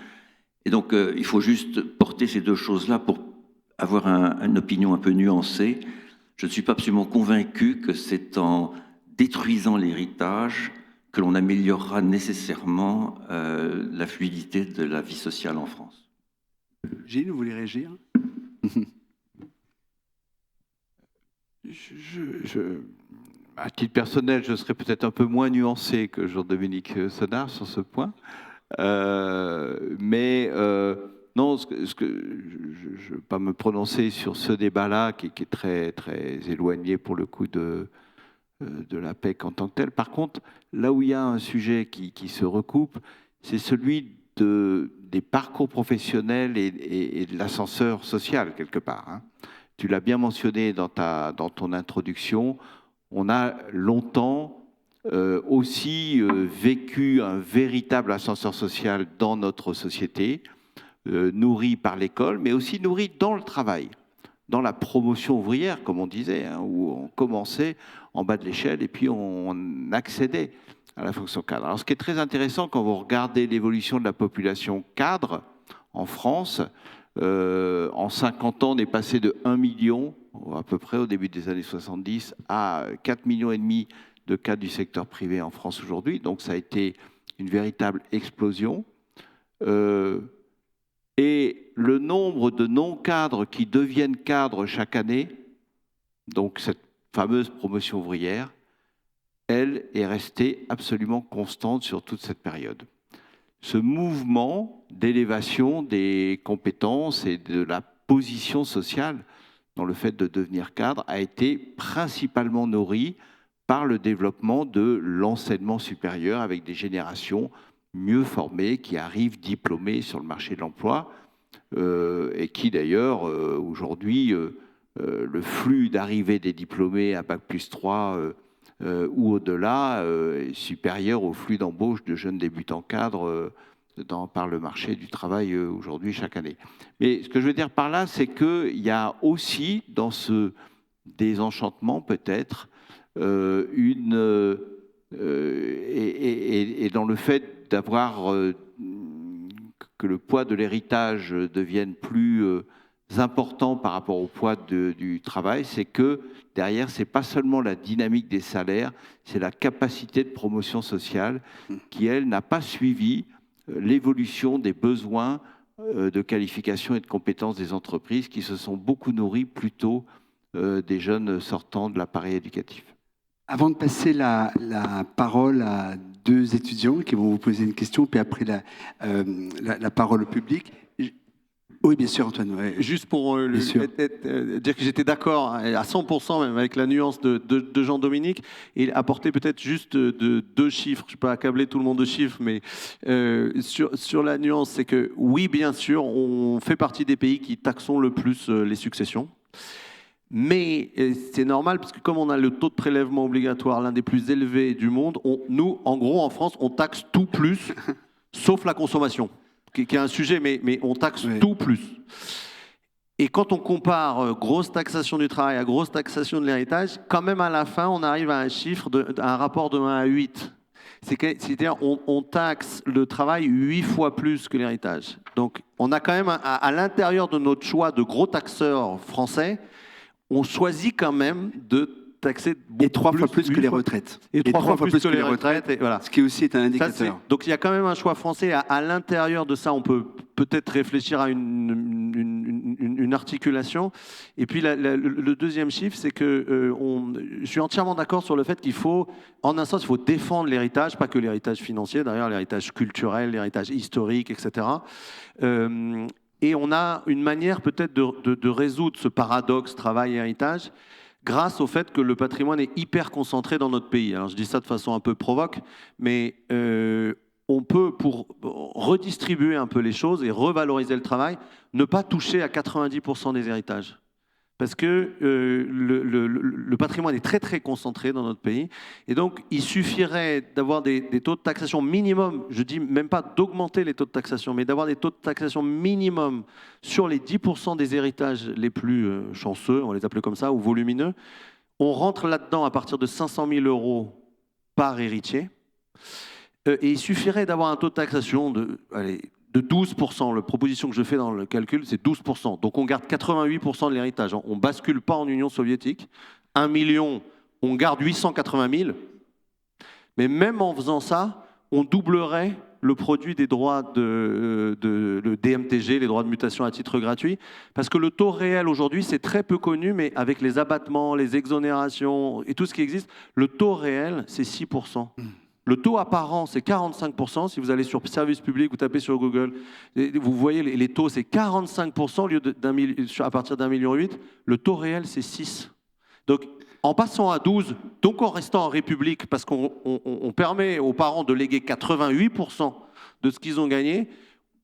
Et donc, il faut juste porter ces deux choses-là pour avoir une opinion un peu nuancée. Je ne suis pas absolument convaincu que c'est en détruisant l'héritage que l'on améliorera nécessairement la fluidité de la vie sociale en France. Gilles, vous voulez réagir? À titre personnel, je serais peut-être un peu moins nuancé que Jean-Dominique Senard sur ce point. Non, je ne veux pas me prononcer sur ce débat-là qui est très, très éloigné pour le coup de la PEC en tant que telle. Par contre, là où il y a un sujet qui se recoupe, c'est celui des parcours professionnels et de l'ascenseur social, quelque part. Hein. Tu l'as bien mentionné dans ton introduction, on a longtemps aussi vécu un véritable ascenseur social dans notre société, nourri par l'école, mais aussi nourri dans le travail, dans la promotion ouvrière, comme on disait, hein, où on commençait en bas de l'échelle et puis on accédait à la fonction cadre. Alors, ce qui est très intéressant quand vous regardez l'évolution de la population cadre en France, en 50 ans, on est passé de 1 million, à peu près au début des années 70, à 4,5 millions de cadres du secteur privé en France aujourd'hui. Donc, ça a été une véritable explosion. Et le nombre de non-cadres qui deviennent cadres chaque année, donc cette fameuse promotion ouvrière, elle est restée absolument constante sur toute cette période. Ce mouvement d'élévation des compétences et de la position sociale dans le fait de devenir cadre a été principalement nourri par le développement de l'enseignement supérieur avec des générations mieux formées qui arrivent diplômées sur le marché de l'emploi et qui d'ailleurs aujourd'hui le flux d'arrivée des diplômés à Bac+3 ou au-delà est supérieur au flux d'embauche de jeunes débutants cadres par le marché du travail aujourd'hui chaque année. Mais ce que je veux dire par là, c'est qu'il y a aussi dans ce désenchantement peut-être et dans le fait d'avoir que le poids de l'héritage devienne plus important par rapport au poids du travail, c'est que derrière, ce n'est pas seulement la dynamique des salaires, c'est la capacité de promotion sociale qui, elle, n'a pas suivi l'évolution des besoins de qualification et de compétences des entreprises qui se sont beaucoup nourris plutôt des jeunes sortant de l'appareil éducatif. Avant de passer la parole à deux étudiants qui vont vous poser une question, puis après la parole au public. Oui, bien sûr, Antoine. Ouais. Juste pour dire que j'étais d'accord à 100% même avec la nuance de Jean-Dominique et apporter peut-être juste deux chiffres. Je ne vais pas accabler tout le monde de chiffres, mais sur la nuance, c'est que oui, bien sûr, on fait partie des pays qui taxons le plus les successions. Mais c'est normal parce que comme on a le taux de prélèvement obligatoire l'un des plus élevés du monde, nous, en gros, en France, on taxe tout plus, sauf la consommation, qui est un sujet, mais on taxe tout plus. Et quand on compare grosse taxation du travail à grosse taxation de l'héritage, quand même à la fin, on arrive à un chiffre, à un rapport de 1 à 8. C'est-à-dire on taxe le travail 8 fois plus que l'héritage. Donc on a quand même, à l'intérieur de notre choix de gros taxeurs français, on choisit quand même de taxer beaucoup et 3 fois plus que les retraites. Et 3 fois plus que les retraites. Et voilà. Ce qui aussi est un indicateur. Donc il y a quand même un choix français. À l'intérieur de ça, on peut peut-être réfléchir à une articulation. Et puis le deuxième chiffre, c'est que je suis entièrement d'accord sur le fait qu'il faut, en un sens, il faut défendre l'héritage, pas que l'héritage financier, d'ailleurs l'héritage culturel, l'héritage historique, etc. Et on a une manière peut-être de résoudre ce paradoxe travail-héritage grâce au fait que le patrimoine est hyper concentré dans notre pays. Alors je dis ça de façon un peu provoque, mais on peut, pour redistribuer un peu les choses et revaloriser le travail, ne pas toucher à 90% des héritages. Parce que le patrimoine est très très concentré dans notre pays. Et donc il suffirait d'avoir des taux de taxation minimum, je dis même pas d'augmenter les taux de taxation, mais d'avoir des taux de taxation minimum sur les 10% des héritages les plus chanceux, on va les appeler comme ça, ou volumineux. On rentre là-dedans à partir de 500 000 € par héritier. Et il suffirait d'avoir un taux de taxation de 12%. La proposition que je fais dans le calcul, c'est 12%. Donc on garde 88% de l'héritage. On ne bascule pas en Union soviétique. 1 million, on garde 880 000. Mais même en faisant ça, on doublerait le produit des droits le DMTG, les droits de mutation à titre gratuit. Parce que le taux réel aujourd'hui, c'est très peu connu, mais avec les abattements, les exonérations et tout ce qui existe, le taux réel, c'est 6%. Le taux apparent, c'est 45%. Si vous allez sur service public, vous tapez sur Google, vous voyez les taux, c'est 45% au lieu à partir d'1,8 million. Le taux réel, c'est 6. Donc, en passant à 12, donc en restant en République, parce qu'on permet aux parents de léguer 88% de ce qu'ils ont gagné,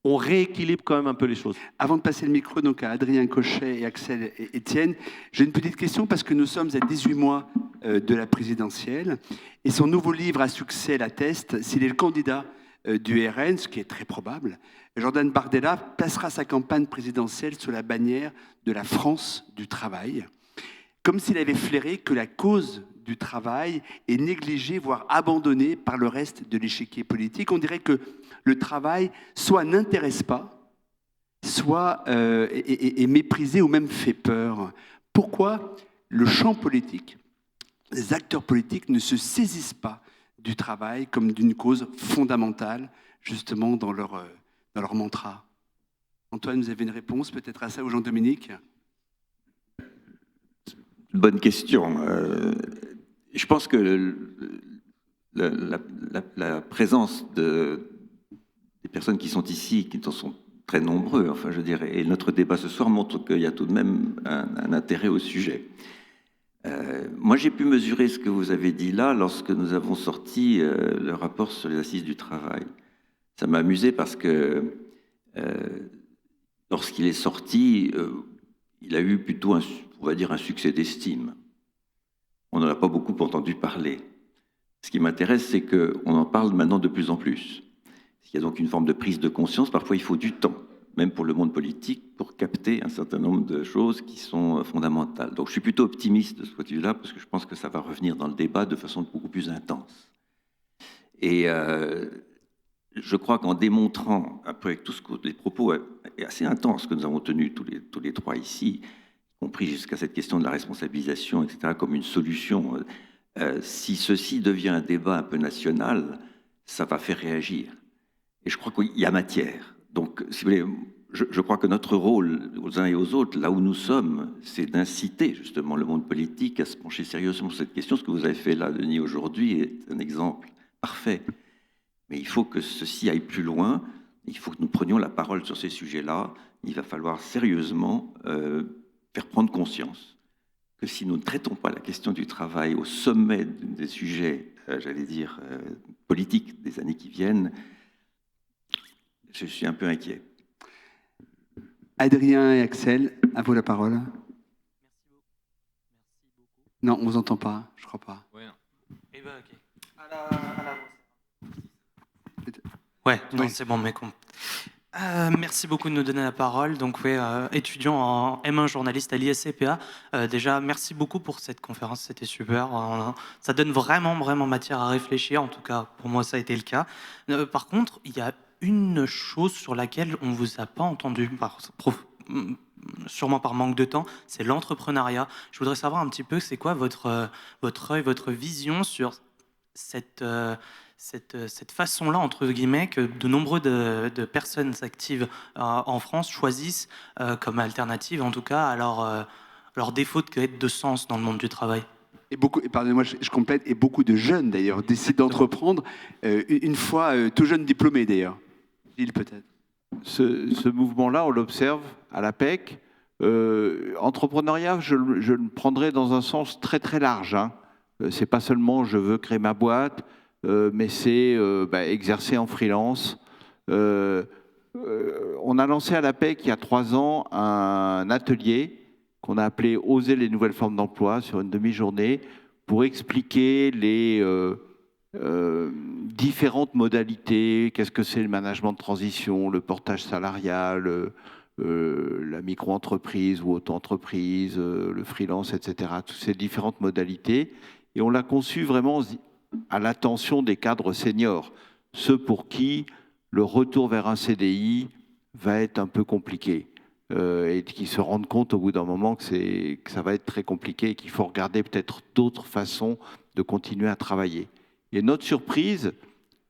on rééquilibre quand même un peu les choses. Avant de passer le micro donc, à Adrien Cochet et Axel et Étienne, j'ai une petite question parce que nous sommes à 18 mois de la présidentielle et son nouveau livre à succès l'atteste. S'il est le candidat du RN, ce qui est très probable, Jordan Bardella placera sa campagne présidentielle sous la bannière de la France du travail, comme s'il avait flairé que la cause du travail est négligé, voire abandonné par le reste de l'échiquier politique. On dirait que le travail soit n'intéresse pas, soit est méprisé ou même fait peur. Pourquoi le champ politique, les acteurs politiques ne se saisissent pas du travail comme d'une cause fondamentale, justement dans leur mantra? Antoine, vous avez une réponse peut-être à ça, ou Jean-Dominique? Bonne question. Je pense que la présence des personnes qui sont ici, qui sont très nombreux, enfin je dirais, et notre débat ce soir montre qu'il y a tout de même un intérêt au sujet. Moi, j'ai pu mesurer ce que vous avez dit là lorsque nous avons sorti le rapport sur les assises du travail. Ça m'a amusé parce que lorsqu'il est sorti, il a eu plutôt, on va dire, un succès d'estime. On n'en a pas beaucoup entendu parler. Ce qui m'intéresse, c'est qu'on en parle maintenant de plus en plus. Il y a donc une forme de prise de conscience. Parfois, il faut du temps, même pour le monde politique, pour capter un certain nombre de choses qui sont fondamentales. Donc, je suis plutôt optimiste de ce point de vue-là, parce que je pense que ça va revenir dans le débat de façon beaucoup plus intense. Et je crois qu'en démontrant, un peu avec tous les propos assez intenses que nous avons tenus tous les trois ici, y compris jusqu'à cette question de la responsabilisation, etc., comme une solution, si ceci devient un débat un peu national, ça va faire réagir. Et je crois qu'il y a matière. Donc, si vous voulez, je crois que notre rôle, aux uns et aux autres, là où nous sommes, c'est d'inciter justement le monde politique à se pencher sérieusement sur cette question. Ce que vous avez fait là, Denis, aujourd'hui, est un exemple parfait. Mais il faut que ceci aille plus loin. Il faut que nous prenions la parole sur ces sujets-là. Il va falloir sérieusement faire prendre conscience que si nous ne traitons pas la question du travail au sommet des sujets, j'allais dire, politiques des années qui viennent, je suis un peu inquiet. Adrien et Axel, à vous la parole. Merci beaucoup. Non, on ne vous entend pas, je ne crois pas. Ouais, eh ben, ok. Ouais, non, oui. C'est bon, mais merci beaucoup de nous donner la parole. Donc, oui, étudiant en M1 journaliste à l'ISCPA. Déjà, merci beaucoup pour cette conférence, c'était super. Ça donne vraiment matière à réfléchir. En tout cas, pour moi, ça a été le cas. Par contre, il y a une chose sur laquelle on ne vous a pas entendu, sûrement par manque de temps, c'est l'entrepreneuriat. Je voudrais savoir un petit peu, c'est quoi votre œil, votre vision sur cette façon-là, entre guillemets, que de nombreux de personnes actives en France choisissent comme alternative, en tout cas, à leur défaut de quête de sens dans le monde du travail. Et pardonnez-moi, je complète, et beaucoup de jeunes, d'ailleurs, décident d'entreprendre, une fois tout jeune diplômé, d'ailleurs. Gilles, peut-être. Ce mouvement-là, on l'observe à l'APEC. Entrepreneuriat, je le prendrais dans un sens très, très large. Hein. C'est pas seulement « je veux créer ma boîte », mais c'est exercer en freelance. On a lancé à l'APEC il y a 3 ans un atelier qu'on a appelé « Oser les nouvelles formes d'emploi » sur une demi-journée pour expliquer les différentes modalités, qu'est-ce que c'est le management de transition, le portage salarial, la micro-entreprise ou auto-entreprise, le freelance, etc. Toutes ces différentes modalités. Et on l'a conçu vraiment à l'attention des cadres seniors, ceux pour qui le retour vers un CDI va être un peu compliqué et qui se rendent compte au bout d'un moment que ça va être très compliqué et qu'il faut regarder peut-être d'autres façons de continuer à travailler. Et notre surprise,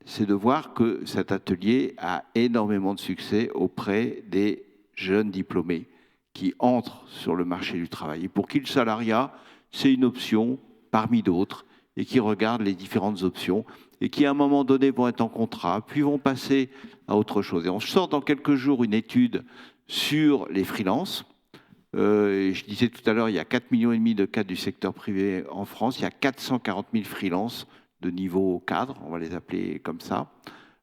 c'est de voir que cet atelier a énormément de succès auprès des jeunes diplômés qui entrent sur le marché du travail et pour qui le salariat, c'est une option parmi d'autres et qui regardent les différentes options et qui, à un moment donné, vont être en contrat, puis vont passer à autre chose. Et on sort dans quelques jours une étude sur les freelances. Je disais tout à l'heure, il y a 4,5 millions de cadres du secteur privé en France. Il y a 440 000 freelances de niveau cadre, on va les appeler comme ça,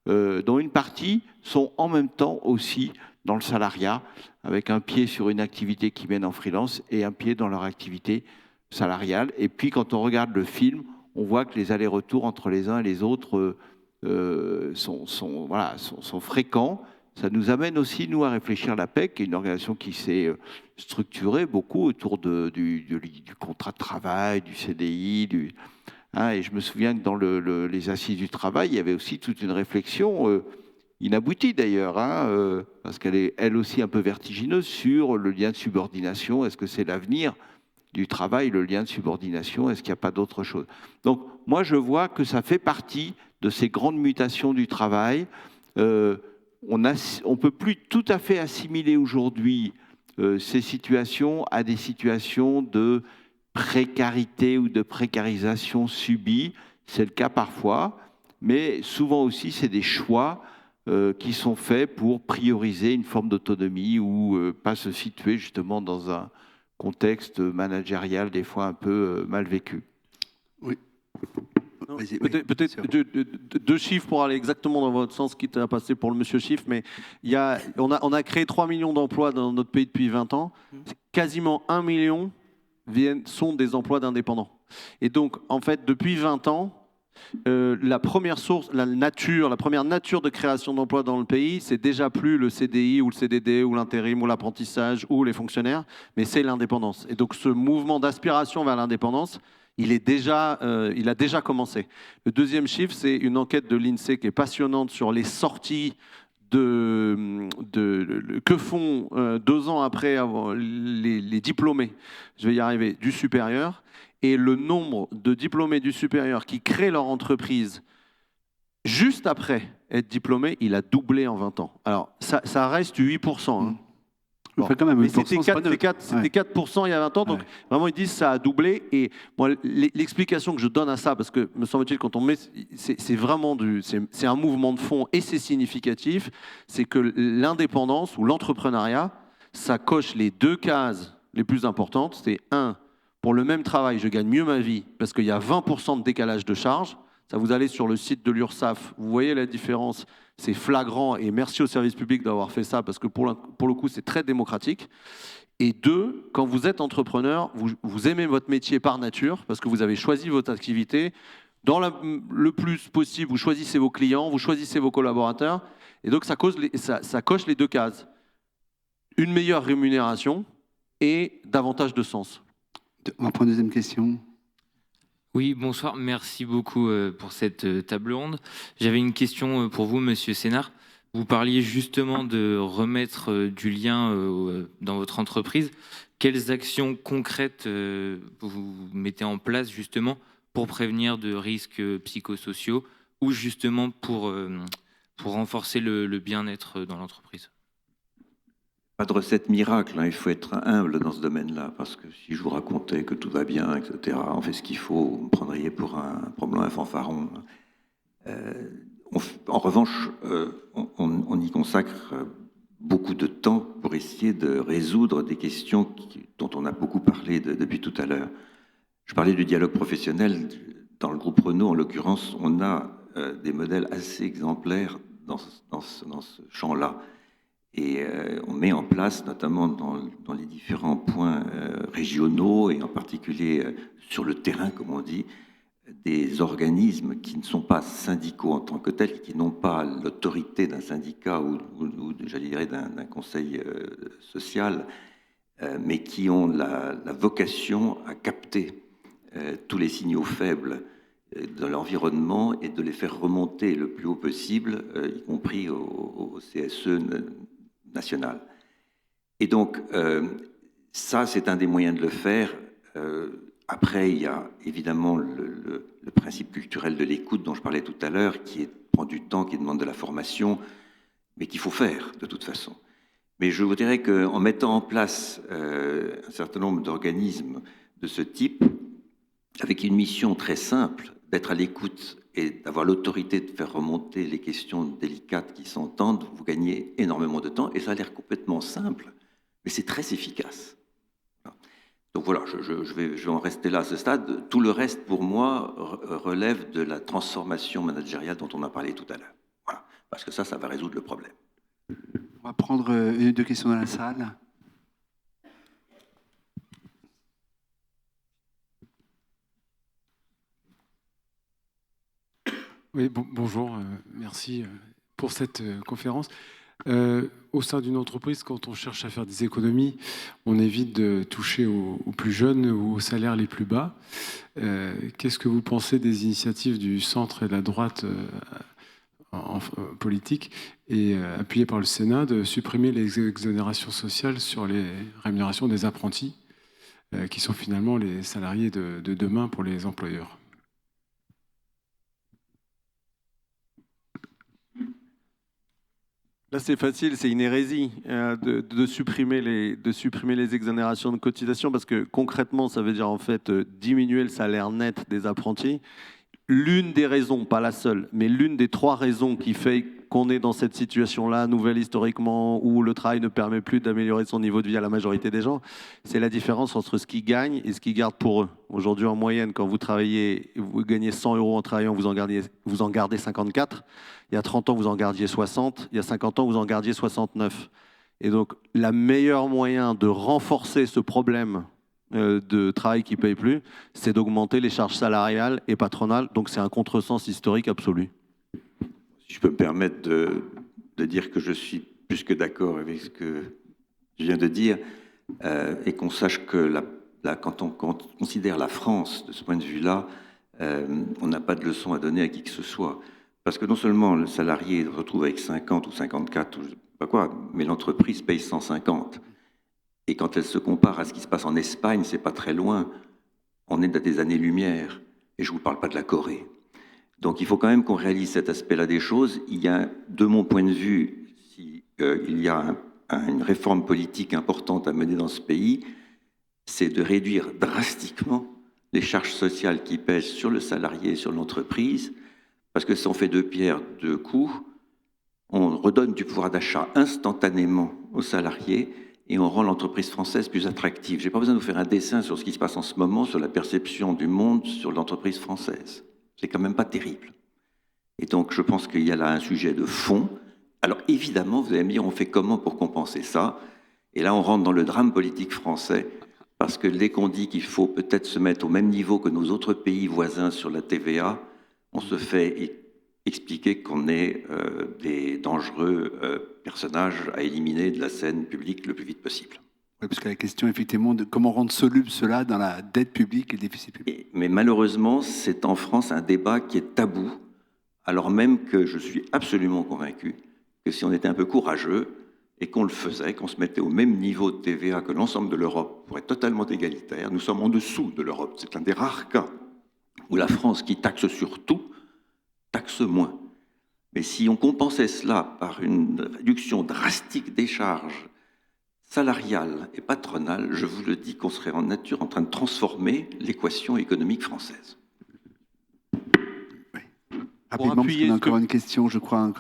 dont une partie sont en même temps aussi dans le salariat, avec un pied sur une activité qu'ils mènent en freelance et un pied dans leur activité salariale. Et puis, quand on regarde le film, on voit que les allers-retours entre les uns et les autres sont fréquents ça nous amène aussi, nous, à réfléchir à l'APEC, qui est une organisation qui s'est structurée beaucoup autour du contrat de travail, du CDI, et je me souviens que dans les assises du travail, il y avait aussi toute une réflexion inaboutie d'ailleurs, parce qu'elle est elle aussi un peu vertigineuse sur le lien de subordination. Est-ce que c'est l'avenir du travail, le lien de subordination? Est-ce qu'il n'y a pas d'autre chose? Donc moi, je vois que ça fait partie de ces grandes mutations du travail. On ne peut plus tout à fait assimiler aujourd'hui ces situations à des situations de précarité ou de précarisation subie. C'est le cas parfois, mais souvent aussi, c'est des choix qui sont faits pour prioriser une forme d'autonomie ou pas se situer justement dans un contexte managérial des fois un peu mal vécu. Oui. Peut-être deux chiffres pour aller exactement dans votre sens, quitte à passer pour le monsieur chiffre, mais on a créé 3 millions d'emplois dans notre pays depuis 20 ans. Quasiment 1 million sont des emplois d'indépendants. Et donc, en fait, depuis 20 ans, la première nature de création d'emplois dans le pays, c'est déjà plus le CDI ou le CDD ou l'intérim ou l'apprentissage ou les fonctionnaires, mais c'est l'indépendance. Et donc, ce mouvement d'aspiration vers l'indépendance, il a déjà commencé. Le deuxième chiffre, c'est une enquête de l'INSEE qui est passionnante sur les sorties que font 2 ans après les diplômés, je vais y arriver, du supérieur, et le nombre de diplômés du supérieur qui créent leur entreprise juste après être diplômés, il a doublé en 20 ans. Alors, ça reste 8%. Hein. Bon. Quand même, mais c'était 4% il y a 20 ans, donc vraiment ils disent ça a doublé. Et moi, l'explication que je donne à ça, parce que me semble-t-il, quand on met, c'est vraiment c'est un mouvement de fond et c'est significatif, c'est que l'indépendance ou l'entrepreneuriat, ça coche les 2 cases les plus importantes. C'est 1, pour le même travail, je gagne mieux ma vie parce qu'il y a 20% de décalage de charges. Ça, vous allez sur le site de l'URSSAF, vous voyez la différence. C'est flagrant et merci au service public d'avoir fait ça parce que pour le coup, c'est très démocratique. Et 2, quand vous êtes entrepreneur, vous aimez votre métier par nature parce que vous avez choisi votre activité. Le plus possible, vous choisissez vos clients, vous choisissez vos collaborateurs. Et donc, ça coche les 2 cases. Une meilleure rémunération et davantage de sens. On va prendre une deuxième question. Oui, bonsoir. Merci beaucoup pour cette table ronde. J'avais une question pour vous, Monsieur Sénard. Vous parliez justement de remettre du lien dans votre entreprise. Quelles actions concrètes vous mettez en place justement pour prévenir de risques psychosociaux ou justement pour renforcer le bien-être dans l'entreprise? Pas de recette miracle, il faut être humble dans ce domaine-là, parce que si je vous racontais que tout va bien, etc., on fait ce qu'il faut, vous me prendriez pour un fanfaron. En revanche, on y consacre beaucoup de temps pour essayer de résoudre des questions dont on a beaucoup parlé depuis tout à l'heure. Je parlais du dialogue professionnel. Dans le groupe Renault, en l'occurrence, on a des modèles assez exemplaires dans ce champ-là. Et on met en place, notamment dans les différents points régionaux, et en particulier sur le terrain, comme on dit, des organismes qui ne sont pas syndicaux en tant que tels, qui n'ont pas l'autorité d'un syndicat ou j'allais dire, d'un conseil social, mais qui ont la vocation à capter tous les signaux faibles de l'environnement et de les faire remonter le plus haut possible, y compris au CSE national. Et donc, ça, c'est un des moyens de le faire. Après, il y a évidemment le principe culturel de l'écoute dont je parlais tout à l'heure, qui prend du temps, qui demande de la formation, mais qu'il faut faire de toute façon. Mais je vous dirais qu'en mettant en place un certain nombre d'organismes de ce type, avec une mission très simple, d'être à l'écoute et d'avoir l'autorité de faire remonter les questions délicates qui s'entendent, vous gagnez énormément de temps, et ça a l'air complètement simple, mais c'est très efficace. Donc voilà, je vais en rester là à ce stade. Tout le reste, pour moi, relève de la transformation managériale dont on a parlé tout à l'heure. Voilà, parce que ça va résoudre le problème. On va prendre une ou deux questions dans la salle. Oui, bonjour, merci pour cette conférence. Au sein d'une entreprise, quand on cherche à faire des économies, on évite de toucher aux plus jeunes ou aux salaires les plus bas. Qu'est-ce que vous pensez des initiatives du centre et de la droite en politique et appuyées par le Sénat de supprimer les exonérations sociales sur les rémunérations des apprentis, qui sont finalement les salariés de demain pour les employeurs? Là, c'est facile, c'est une hérésie de supprimer les exonérations de cotisation parce que concrètement, ça veut dire en fait diminuer le salaire net des apprentis. L'une des raisons, pas la seule, mais l'une des 3 raisons qui fait qu'on est dans cette situation-là, nouvelle historiquement, où le travail ne permet plus d'améliorer son niveau de vie à la majorité des gens, c'est la différence entre ce qu'ils gagnent et ce qu'ils gardent pour eux. Aujourd'hui, en moyenne, quand vous travaillez, vous gagnez 100 € en travaillant, vous en gardez 54. Il y a 30 ans, vous en gardiez 60. Il y a 50 ans, vous en gardiez 69. Et donc, le meilleur moyen de renforcer ce problème de travail qui ne paye plus, c'est d'augmenter les charges salariales et patronales. Donc c'est un contresens historique absolu. Si je peux me permettre de dire que je suis plus que d'accord avec ce que je viens de dire, et qu'on sache que quand on considère la France de ce point de vue-là, on n'a pas de leçon à donner à qui que ce soit. Parce que non seulement le salarié se retrouve avec 50 ou 54, ou je ne sais pas quoi, mais l'entreprise paye 150. Et quand elle se compare à ce qui se passe en Espagne, c'est pas très loin. On est à des années-lumière. Et je ne vous parle pas de la Corée. Donc il faut quand même qu'on réalise cet aspect-là des choses. Il y a, de mon point de vue, il y a une réforme politique importante à mener dans ce pays, c'est de réduire drastiquement les charges sociales qui pèsent sur le salarié et sur l'entreprise. Parce que si on fait 2 pierres, 2 coups, on redonne du pouvoir d'achat instantanément aux salariés et on rend l'entreprise française plus attractive. Je n'ai pas besoin de vous faire un dessin sur ce qui se passe en ce moment, sur la perception du monde sur l'entreprise française. C'est quand même pas terrible. Et donc, je pense qu'il y a là un sujet de fond. Alors, évidemment, vous allez me dire, on fait comment pour compenser ça? Et là, on rentre dans le drame politique français, parce que dès qu'on dit qu'il faut peut-être se mettre au même niveau que nos autres pays voisins sur la TVA, on se fait expliquer qu'on est des dangereux personnages à éliminer de la scène publique le plus vite possible. Oui, parce que la question, effectivement, de comment rendre soluble cela dans la dette publique et le déficit public. Mais malheureusement, c'est en France un débat qui est tabou, alors même que je suis absolument convaincu que si on était un peu courageux et qu'on le faisait, qu'on se mettait au même niveau de TVA que l'ensemble de l'Europe pour être totalement égalitaire, nous sommes en dessous de l'Europe. C'est un des rares cas où la France, qui taxe sur tout, taxe moins. Mais si on compensait cela par une réduction drastique des charges salariales et patronales, je vous le dis qu'on serait en nature en train de transformer l'équation économique française. Oui. Rapidement, parce qu'on a encore une question, je crois,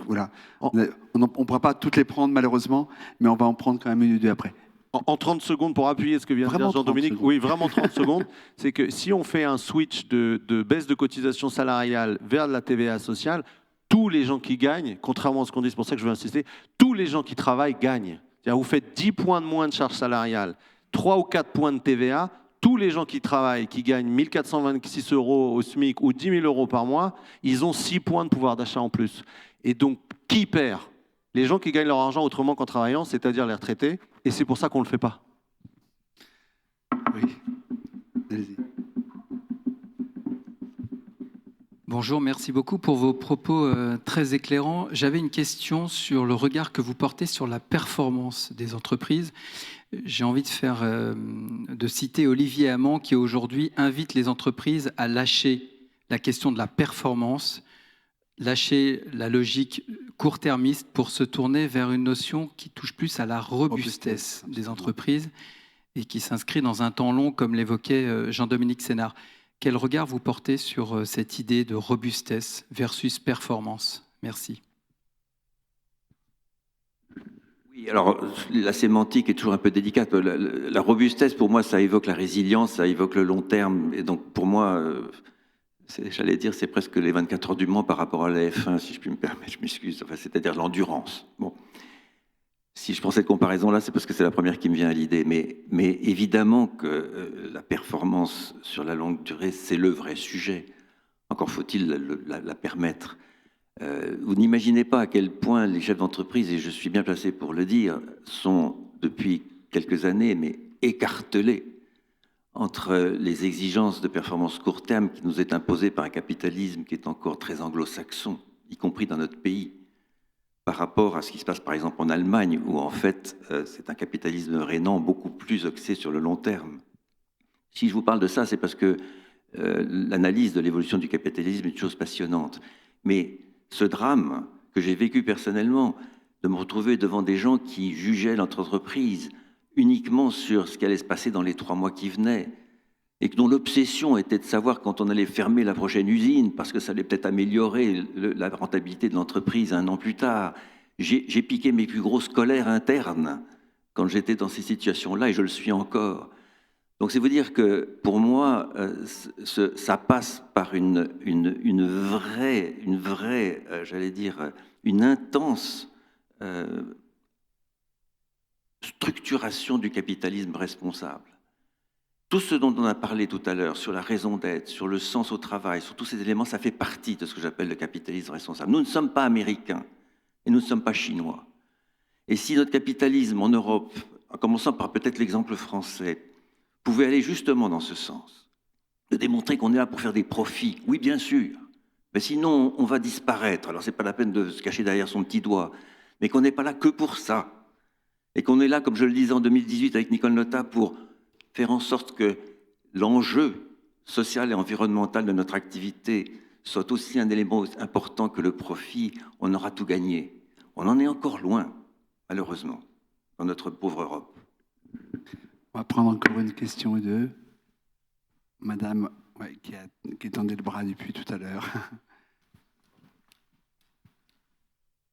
voilà. On ne pourra pas toutes les prendre, malheureusement, mais on va en prendre quand même une ou deux après. En 30 secondes, pour appuyer ce que vient de dire Jean-Dominique, oui, vraiment 30 secondes, c'est que si on fait un switch de baisse de cotisation salariale vers de la TVA sociale, tous les gens qui gagnent, contrairement à ce qu'on dit, c'est pour ça que je veux insister, tous les gens qui travaillent gagnent. C'est-à-dire vous faites 10 points de moins de charge salariale, 3 ou 4 points de TVA, tous les gens qui travaillent, qui gagnent 1 426 € au SMIC ou 10 000 € par mois, ils ont 6 points de pouvoir d'achat en plus. Et donc, qui perd? Les gens qui gagnent leur argent autrement qu'en travaillant, c'est-à-dire les retraités, et c'est pour ça qu'on ne le fait pas. Oui, allez-y. Bonjour, merci beaucoup pour vos propos très éclairants. J'avais une question sur le regard que vous portez sur la performance des entreprises. J'ai envie de citer Olivier Hamon qui aujourd'hui invite les entreprises à lâcher la question de la performance, lâcher la logique court-termiste pour se tourner vers une notion qui touche plus à la robustesse des entreprises et qui s'inscrit dans un temps long, comme l'évoquait Jean-Dominique Sénard. Quel regard vous portez sur cette idée de robustesse versus performance? Merci. Oui, alors la sémantique est toujours un peu délicate. La robustesse, pour moi, ça évoque la résilience, ça évoque le long terme. Et donc, pour moi, j'allais dire, c'est presque les 24 heures du Mans par rapport à la F1, si je puis me permettre, je m'excuse. Enfin, c'est-à-dire l'endurance. Bon. Si je prends cette comparaison-là, c'est parce que c'est la première qui me vient à l'idée. Mais évidemment que la performance sur la longue durée, c'est le vrai sujet. Encore faut-il la permettre. Vous n'imaginez pas à quel point les chefs d'entreprise, et je suis bien placé pour le dire, sont depuis quelques années, mais écartelés entre les exigences de performance court terme qui nous est imposée par un capitalisme qui est encore très anglo-saxon, y compris dans notre pays, par rapport à ce qui se passe par exemple en Allemagne, où en fait c'est un capitalisme rénant beaucoup plus axé sur le long terme. Si je vous parle de ça, c'est parce que l'analyse de l'évolution du capitalisme est une chose passionnante. Mais ce drame que j'ai vécu personnellement, de me retrouver devant des gens qui jugeaient notre entreprise uniquement sur ce qui allait se passer dans les 3 mois qui venaient, et dont l'obsession était de savoir quand on allait fermer la prochaine usine, parce que ça allait peut-être améliorer la rentabilité de l'entreprise 1 an plus tard. J'ai piqué mes plus grosses colères internes quand j'étais dans ces situations-là, et je le suis encore. Donc c'est vous dire que pour moi, ça passe par une vraie, j'allais dire, une intense structuration du capitalisme responsable. Tout ce dont on a parlé tout à l'heure, sur la raison d'être, sur le sens au travail, sur tous ces éléments, ça fait partie de ce que j'appelle le capitalisme responsable. Nous ne sommes pas américains et nous ne sommes pas chinois. Et si notre capitalisme en Europe, en commençant par peut-être l'exemple français, pouvait aller justement dans ce sens, de démontrer qu'on est là pour faire des profits, oui bien sûr, mais sinon on va disparaître. Alors c'est pas la peine de se cacher derrière son petit doigt, mais qu'on n'est pas là que pour ça. Et qu'on est là, comme je le disais en 2018 avec Nicole Notat, pour faire en sorte que l'enjeu social et environnemental de notre activité soit aussi un élément important que le profit, on aura tout gagné. On en est encore loin, malheureusement, dans notre pauvre Europe. On va prendre encore une question ou deux. Madame, ouais, qui tendait le bras depuis tout à l'heure.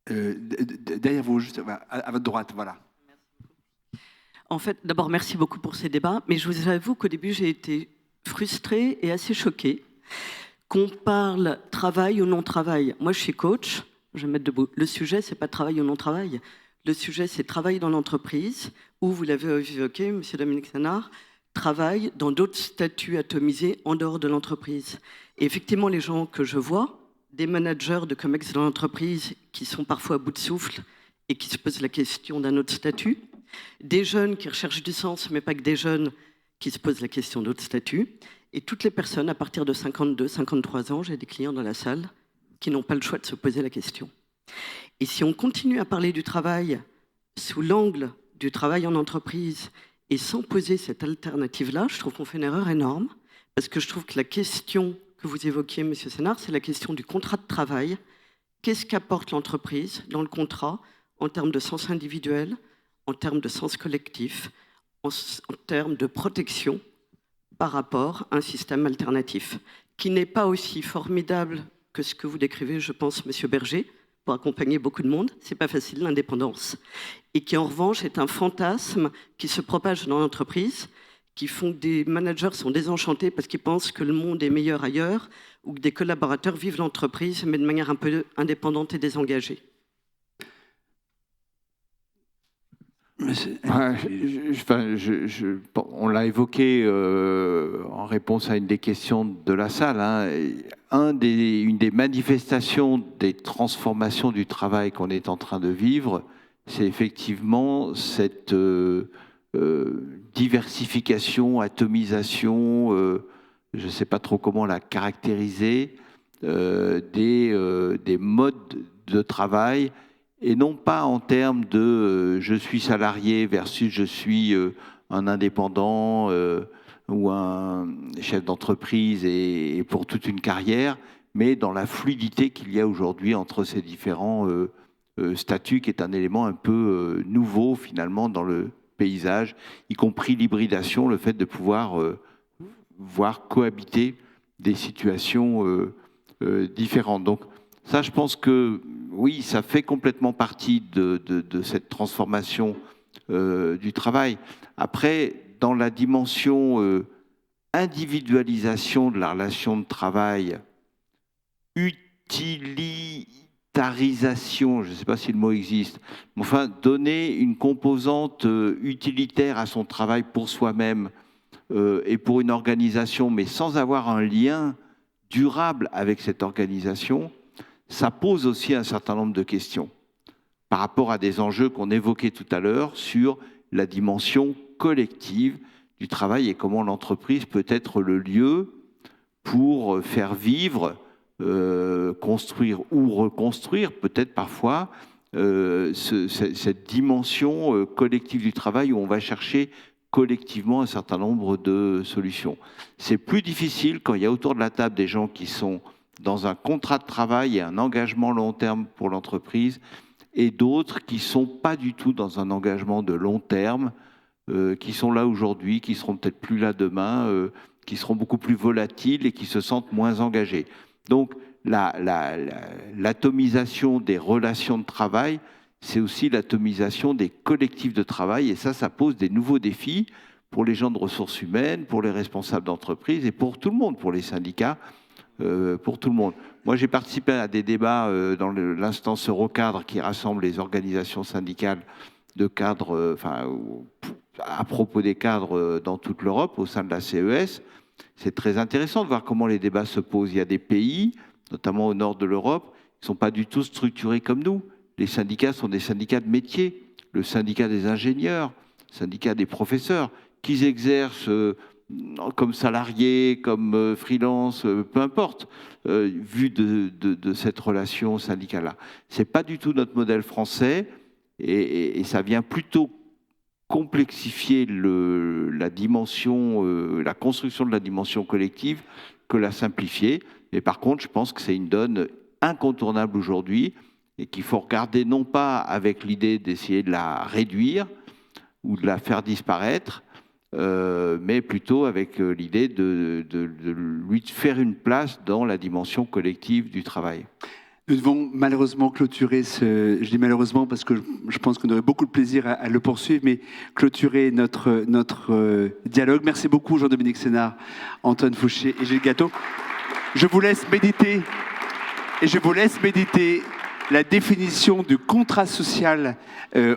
Derrière vous, juste à votre droite, voilà. En fait, d'abord, merci beaucoup pour ces débats, mais je vous avoue qu'au début, j'ai été frustrée et assez choquée qu'on parle travail ou non-travail. Moi, je suis coach, je vais me mettre debout. Le sujet, c'est pas travail ou non-travail. Le sujet, c'est travail dans l'entreprise, où, vous l'avez évoqué, M. Dominique Sénard, travail dans d'autres statuts atomisés en dehors de l'entreprise. Et effectivement, les gens que je vois, des managers de COMEX dans l'entreprise qui sont parfois à bout de souffle et qui se posent la question d'un autre statut, des jeunes qui recherchent du sens, mais pas que des jeunes qui se posent la question d'autres statuts, et toutes les personnes à partir de 52, 53 ans, j'ai des clients dans la salle, qui n'ont pas le choix de se poser la question. Et si on continue à parler du travail sous l'angle du travail en entreprise et sans poser cette alternative-là, je trouve qu'on fait une erreur énorme, parce que je trouve que la question que vous évoquiez, M. Sénard, c'est la question du contrat de travail. Qu'est-ce qu'apporte l'entreprise dans le contrat en termes de sens individuel, en termes de sens collectif, en termes de protection par rapport à un système alternatif, qui n'est pas aussi formidable que ce que vous décrivez, je pense, M. Berger, pour accompagner beaucoup de monde. C'est pas facile, l'indépendance. Et qui, en revanche, est un fantasme qui se propage dans l'entreprise, qui font que des managers sont désenchantés parce qu'ils pensent que le monde est meilleur ailleurs, ou que des collaborateurs vivent l'entreprise, mais de manière un peu indépendante et désengagée. On l'a évoqué en réponse à une des questions de la salle. Une des manifestations des transformations du travail qu'on est en train de vivre, c'est effectivement cette diversification, atomisation, je ne sais pas trop comment la caractériser, des modes de travail. Et non pas en termes de je suis salarié versus je suis un indépendant ou un chef d'entreprise et pour toute une carrière, mais dans la fluidité qu'il y a aujourd'hui entre ces différents statuts, qui est un élément un peu nouveau finalement dans le paysage, y compris l'hybridation, le fait de pouvoir voir cohabiter des situations différentes. Donc ça, je pense que oui, ça fait complètement partie de cette transformation du travail. Après, dans la dimension individualisation de la relation de travail, utilitarisation, je ne sais pas si le mot existe, mais enfin, donner une composante utilitaire à son travail pour soi-même et pour une organisation, mais sans avoir un lien durable avec cette organisation, ça pose aussi un certain nombre de questions par rapport à des enjeux qu'on évoquait tout à l'heure sur la dimension collective du travail et comment l'entreprise peut être le lieu pour faire vivre, construire ou reconstruire, peut-être parfois, cette dimension collective du travail où on va chercher collectivement un certain nombre de solutions. C'est plus difficile quand il y a autour de la table des gens qui sont dans un contrat de travail et un engagement long terme pour l'entreprise, et d'autres qui ne sont pas du tout dans un engagement de long terme, qui sont là aujourd'hui, qui seront peut-être plus là demain, qui seront beaucoup plus volatiles et qui se sentent moins engagés. Donc, l'atomisation des relations de travail, c'est aussi l'atomisation des collectifs de travail, et ça pose des nouveaux défis pour les gens de ressources humaines, pour les responsables d'entreprise et pour tout le monde, pour les syndicats, pour tout le monde. Moi, j'ai participé à des débats dans l'instance Eurocadre qui rassemble les organisations syndicales de cadres, à propos des cadres dans toute l'Europe, au sein de la CES. C'est très intéressant de voir comment les débats se posent. Il y a des pays, notamment au nord de l'Europe, qui ne sont pas du tout structurés comme nous. Les syndicats sont des syndicats de métier, le syndicat des ingénieurs, le syndicat des professeurs, qu'ils exercent comme salariés, comme freelance, peu importe, vu de cette relation syndicale-là. Ce n'est pas du tout notre modèle français, et ça vient plutôt complexifier la dimension, la construction de la dimension collective que la simplifier. Mais par contre, je pense que c'est une donne incontournable aujourd'hui et qu'il faut regarder non pas avec l'idée d'essayer de la réduire ou de la faire disparaître, mais plutôt avec l'idée de lui faire une place dans la dimension collective du travail. Nous devons malheureusement clôturer je dis malheureusement parce que je pense qu'on aurait beaucoup de plaisir à le poursuivre, mais clôturer notre dialogue. Merci beaucoup Jean-Dominique Sénard, Antoine Fouché et Gilles Gâteau. Je vous laisse méditer la définition du contrat social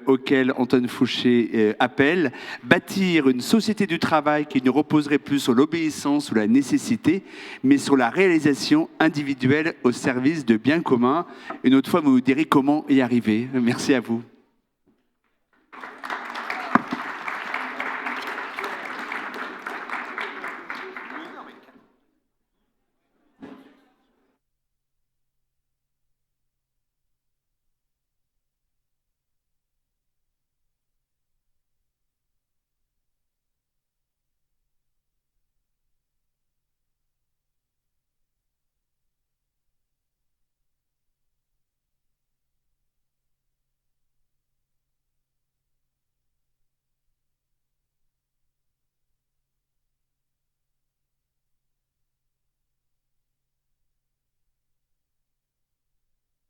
auquel Antoine Fouché appelle, bâtir une société du travail qui ne reposerait plus sur l'obéissance ou la nécessité, mais sur la réalisation individuelle au service de biens communs. Une autre fois, vous nous direz comment y arriver. Merci à vous.